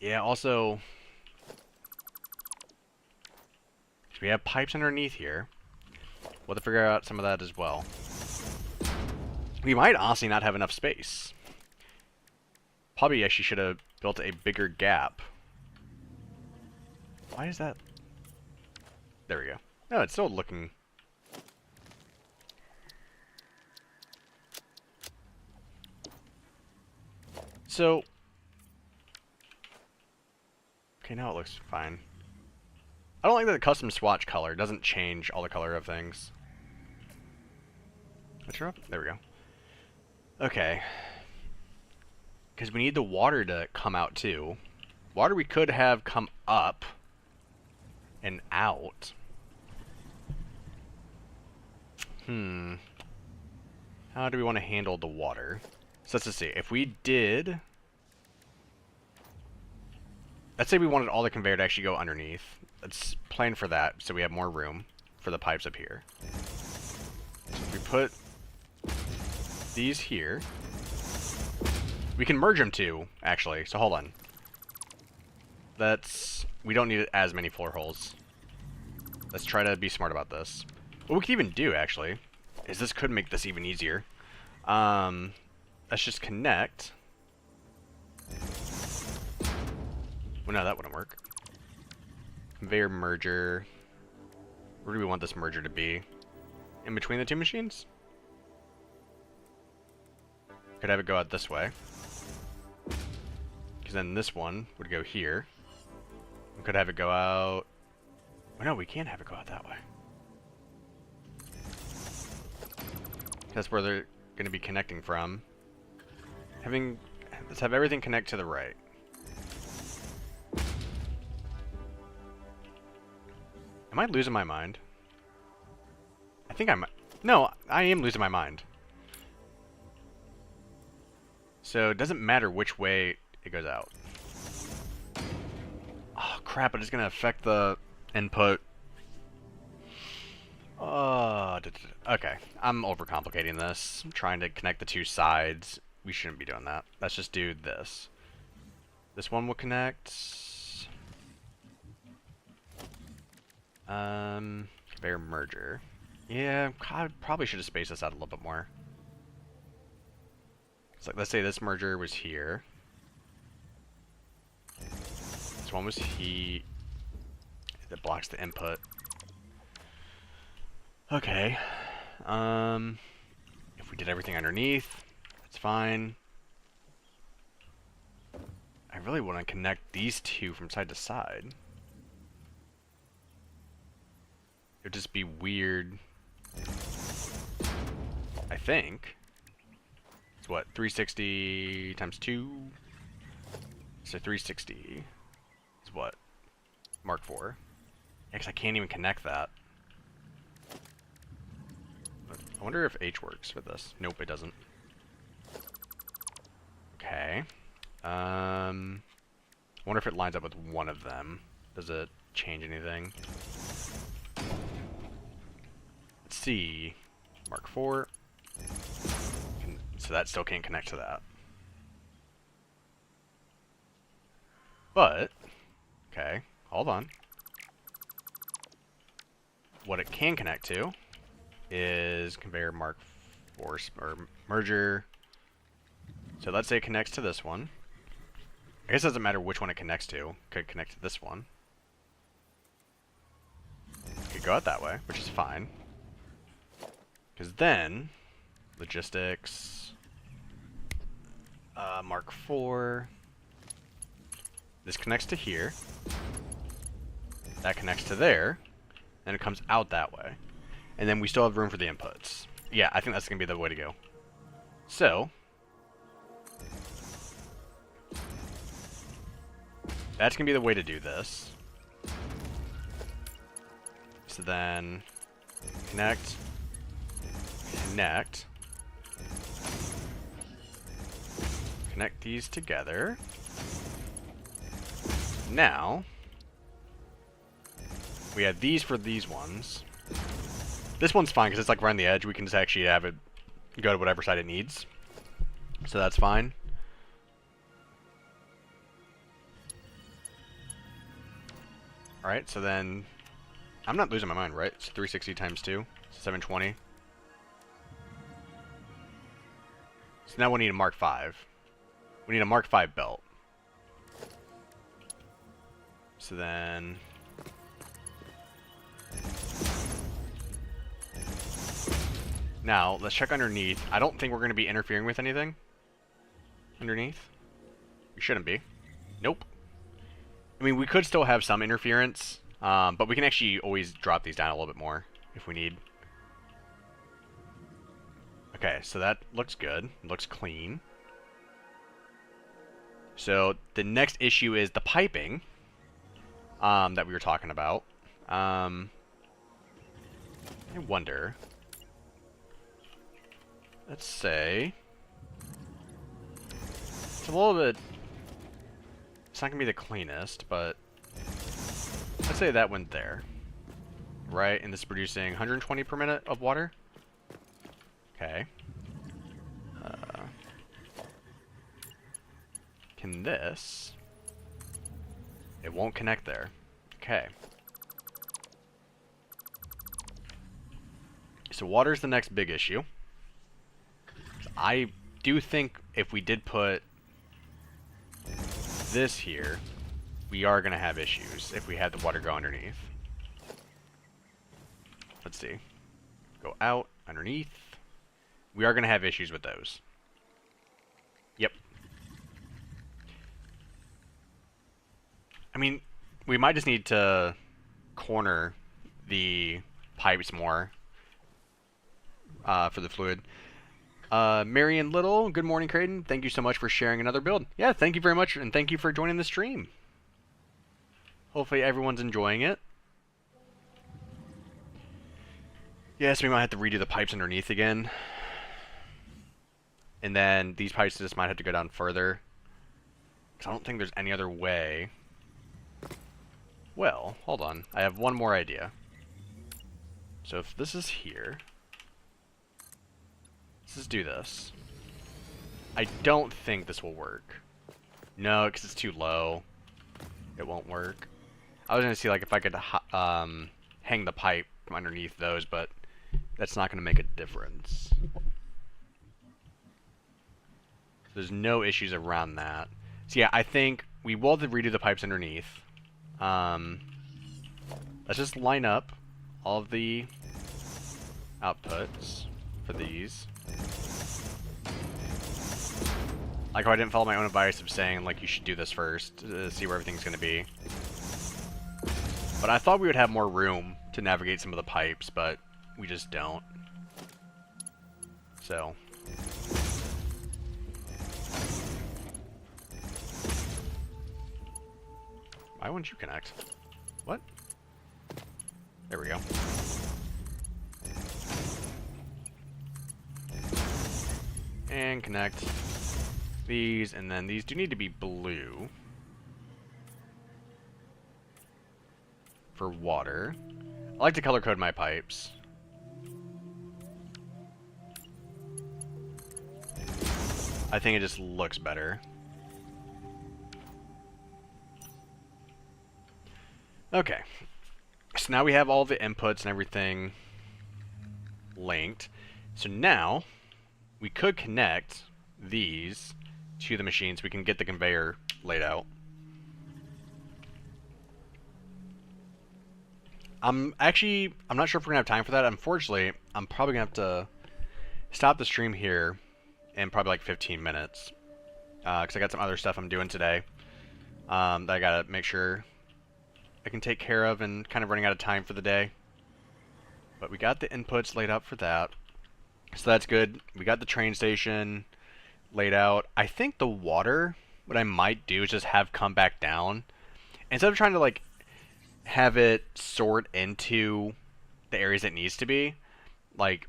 Speaker 1: Yeah, also, we have pipes underneath here. We'll have to figure out some of that as well. We might honestly not have enough space. Probably actually should have built a bigger gap. Why is that? There we go. No, it's still looking... So... Okay, now it looks fine. I don't like that the custom swatch color doesn't change all the color of things. Let's her up. There we go. Okay. Because we need the water to come out too. Water we could have come up and out. How do we want to handle the water? So let's just see. If we did... Let's say we wanted all the conveyor to actually go underneath. Let's plan for that so we have more room for the pipes up here. We put these here. We can merge them too, actually. So hold on. We don't need as many floor holes. Let's try to be smart about this. What we could even do, actually, is this could make this even easier. Let's just connect. Well, no, that wouldn't work. Conveyor merger. Where do we want this merger to be? In between the two machines? Could have it go out this way. Because then this one would go here. We could have it go out... Oh, no, we can't have it go out that way. That's where they're going to be connecting from. Let's have everything connect to the right. Am I losing my mind? I think I'm... No, I am losing my mind. So it doesn't matter which way it goes out. Oh, crap, but it's going to affect the input. Okay, I'm overcomplicating this. I'm trying to connect the two sides. We shouldn't be doing that. Let's just do this. This one will connect. Conveyor merger. Yeah, I probably should have spaced this out a little bit more. It's like, let's say this merger was here. This one was that blocks the input. Okay. If we did everything underneath, that's fine. I really want to connect these two from side to side. It would just be weird. I think. It's what, 360 times 2? So 360 is what? Mark 4. Yeah, 'cause I can't even connect that. But I wonder if H works with this. Nope, it doesn't. Okay. I wonder if it lines up with one of them. Does it change anything? Let's see. Mark 4. So that still can't connect to that. But, okay, hold on. What it can connect to is conveyor Mark 4 or merger. So let's say it connects to this one. I guess it doesn't matter which one it connects to. It could connect to this one. It could go out that way, which is fine. Because then, logistics, Mark 4. This connects to here. That connects to there. And it comes out that way. And then we still have room for the inputs. Yeah, I think that's going to be the way to go. So, that's going to be the way to do this. So then, connect, connect. Connect these together. We had these for these ones. This one's fine because it's like right on the edge. We can just actually have it go to whatever side it needs. So that's fine. Alright, so then... I'm not losing my mind, right? It's 360 times 2. 720. So now we need a Mark 5. We need a Mark 5 belt. So then... Now, let's check underneath. I don't think we're going to be interfering with anything underneath. We shouldn't be. Nope. I mean, we could still have some interference, but we can actually always drop these down a little bit more if we need. Okay, so that looks good. It looks clean. So the next issue is the piping that we were talking about. I wonder... Let's say... It's a little bit... It's not going to be the cleanest, but... Let's say that went there. Right? And this is producing 120 per minute of water? Okay. Can this... It won't connect there. Okay. So water's the next big issue. I do think if we did put this here, we are going to have issues if we had the water go underneath. Let's see. Go out, underneath. We are going to have issues with those. Yep. I mean, we might just need to corner the pipes more for the fluid. Marion Little, good morning, Creighton. Thank you so much for sharing another build. Yeah, thank you very much, and thank you for joining the stream. Hopefully everyone's enjoying it. Yes, we might have to redo the pipes underneath again. And then these pipes just might have to go down further. Because I don't think there's any other way. Well, hold on. I have one more idea. So if this is here... Let's just do this. I don't think this will work. No, because it's too low. It won't work. I was going to see like if I could hang the pipe from underneath those, but that's not going to make a difference. There's no issues around that. So yeah, I think we will have to redo the pipes underneath. Let's just line up all of the outputs for these. Like how I didn't follow my own advice of saying like you should do this first to see where everything's going to be. But I thought we would have more room to navigate some of the pipes, but we just don't. So. Why wouldn't you connect? What? There we go. And connect these, and then these do need to be blue for water. I like to color code my pipes. I think it just looks better. Okay, so now we have all the inputs and everything linked. So now we could connect these to the machine so we can get the conveyor laid out. I'm not sure if we're gonna have time for that. Unfortunately, I'm probably gonna have to stop the stream here in probably like 15 minutes. Because I got some other stuff I'm doing today that I gotta make sure I can take care of, and kind of running out of time for the day. But we got the inputs laid out for that. So that's good. We got the train station laid out. I think the water, what I might do is just have come back down. Instead of trying to like have it sort into the areas it needs to be, like,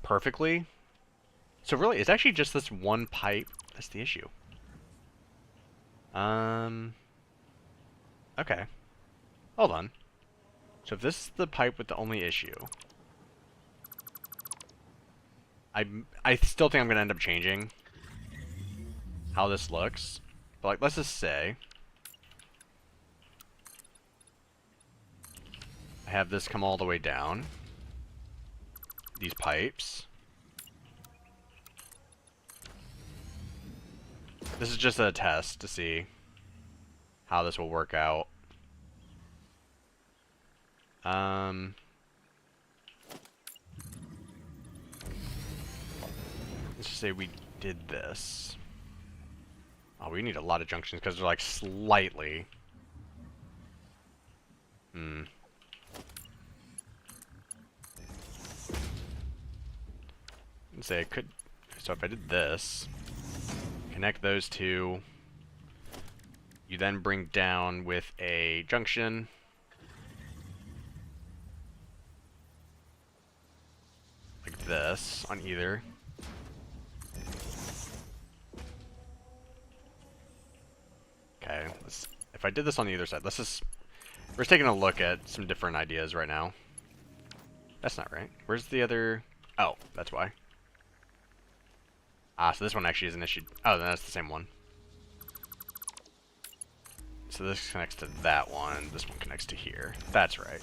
Speaker 1: perfectly. So really, it's actually just this one pipe that's the issue. Okay. Hold on. So if this is the pipe with the only issue, I still think I'm gonna end up changing how this looks. But like, let's just say I have this come all the way down. These pipes. This is just a test to see how this will work out. Let's just say we did this. Oh, we need a lot of junctions because they're like slightly. Let's say I could. So if I did this, connect those two. You then bring down with a junction. Like this on either. Okay, if I did this on the other side, we're just taking a look at some different ideas right now. That's not right. Where's the other? Oh, that's why. Ah, so this one actually is an issue. Oh, then that's the same one. So this connects to that one. This one connects to here. That's right.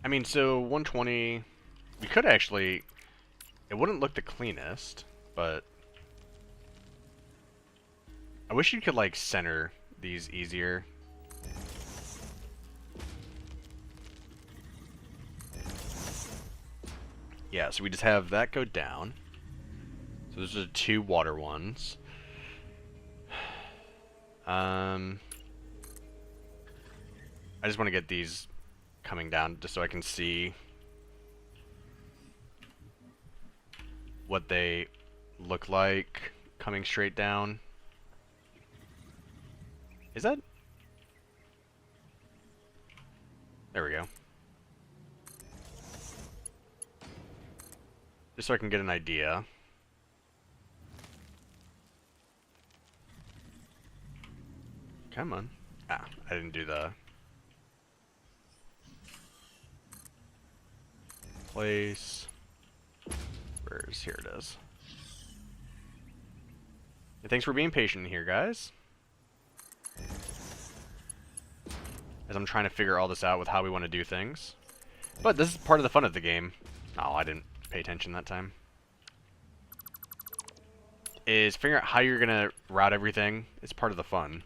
Speaker 1: I mean, so 120, we could actually, it wouldn't look the cleanest, but I wish you could like center these easier. Yeah, so we just have that go down. So those are the two water ones. I just want to get these coming down just so I can see what they look like coming straight down. Is that? There we go. Just so I can get an idea. Come on. Ah, I didn't do the place. Here it is. And thanks for being patient here, guys. As I'm trying to figure all this out with how we want to do things. But this is part of the fun of the game. Oh, I didn't pay attention that time. Is figuring out how you're gonna route everything. It's part of the fun.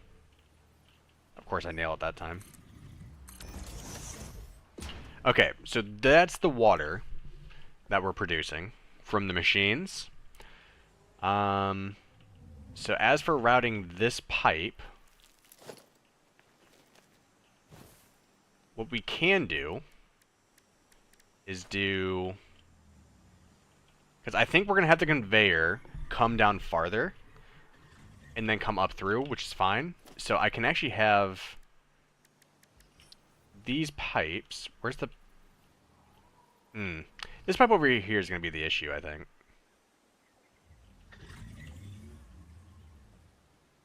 Speaker 1: Of course I nail it that time. Okay, so that's the water that we're producing from the machines. So as for routing this pipe, what we can do is do, because I think we're gonna have the conveyor come down farther and then come up through, which is fine. So I can actually have these pipes. Where's the this pipe over here is going to be the issue, I think.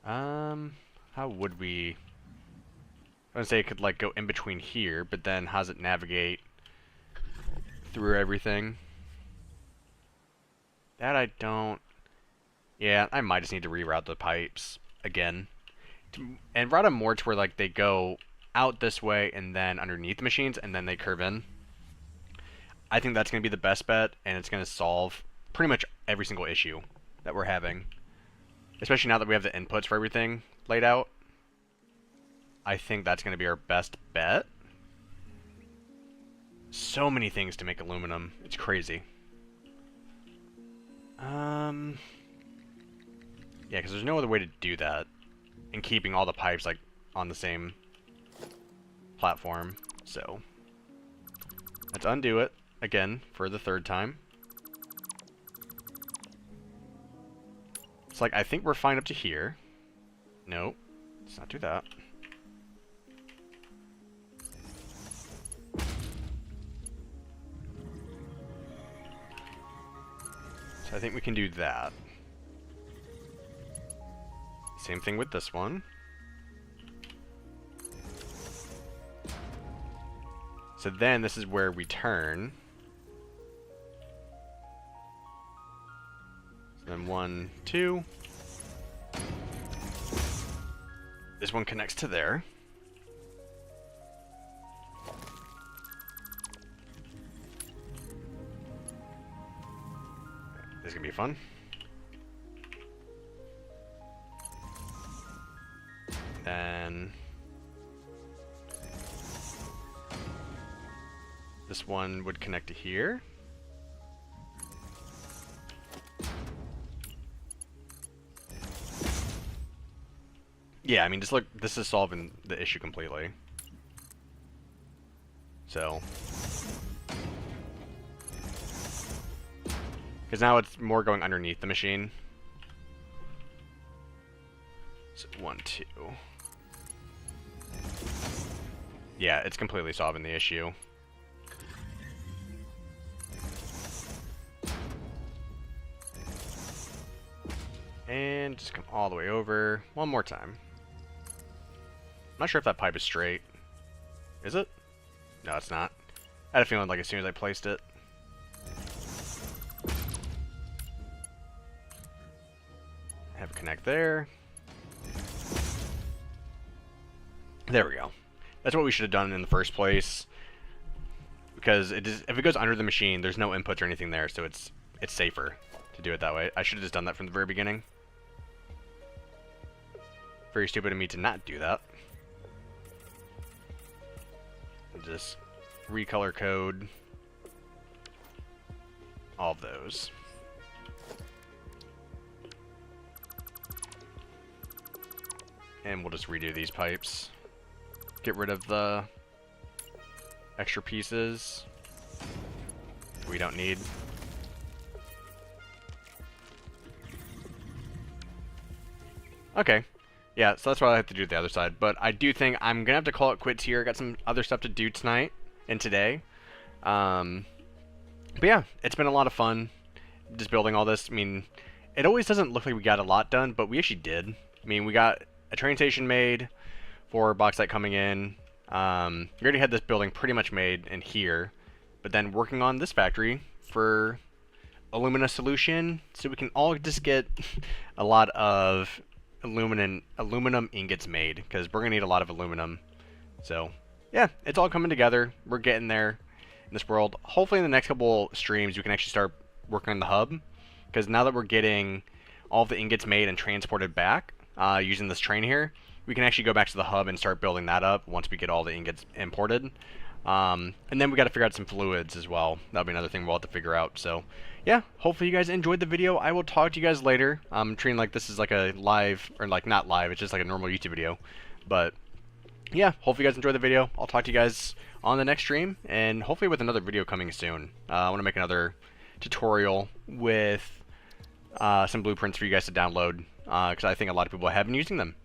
Speaker 1: How would we? I would say it could like go in between here, but then how does it navigate through everything? That I don't. Yeah, I might just need to reroute the pipes again, and route them more to where like they go out this way and then underneath the machines and then they curve in. I think that's going to be the best bet, and it's going to solve pretty much every single issue that we're having. Especially now that we have the inputs for everything laid out. I think that's going to be our best bet. So many things to make aluminum. It's crazy. Yeah, because there's no other way to do that. And keeping all the pipes, like, on the same platform. So, let's undo it. Again, for the third time. It's like, I think we're fine up to here. Nope. Let's not do that. So I think we can do that. Same thing with this one. So then this is where we turn. So then 1, 2. This one connects to there. This is gonna be fun. Then this one would connect to here. Yeah, I mean, just look, this is solving the issue completely. So, because now it's more going underneath the machine. So 1, 2. Yeah, it's completely solving the issue. And just come all the way over one more time. I'm not sure if that pipe is straight. Is it? No, it's not. I had a feeling like as soon as I placed it. Have it connect there. There we go. That's what we should have done in the first place. Because if it goes under the machine, there's no inputs or anything there, so it's safer to do it that way. I should have just done that from the very beginning. Very stupid of me to not do that. Just recolor code all of those. And we'll just redo these pipes. Get rid of the extra pieces we don't need. Okay. Yeah, so that's what I have to do to the other side. But I do think I'm going to have to call it quits here. Got some other stuff to do tonight and today. But yeah, it's been a lot of fun just building all this. I mean, it always doesn't look like we got a lot done, but we actually did. I mean, we got a train station made for Bauxite coming in. We already had this building pretty much made in here. But then working on this factory for alumina solution. So we can all just get a lot of aluminum ingots made, because we're gonna need a lot of aluminum. So yeah, it's all coming together. We're getting there in this world. Hopefully in the next couple streams we can actually start working on the hub, because now that we're getting all of the ingots made and transported back using this train here, we can actually go back to the hub and start building that up once we get all the ingots imported. And then we got to figure out some fluids as well. That'll be another thing we'll have to figure out. So yeah, hopefully you guys enjoyed the video. I will talk to you guys later. I'm treating like this is like a live, or like not live, it's just like a normal YouTube video. But yeah, hopefully you guys enjoyed the video. I'll talk to you guys on the next stream, and hopefully with another video coming soon. I want to make another tutorial with some blueprints for you guys to download, because I think a lot of people have been using them.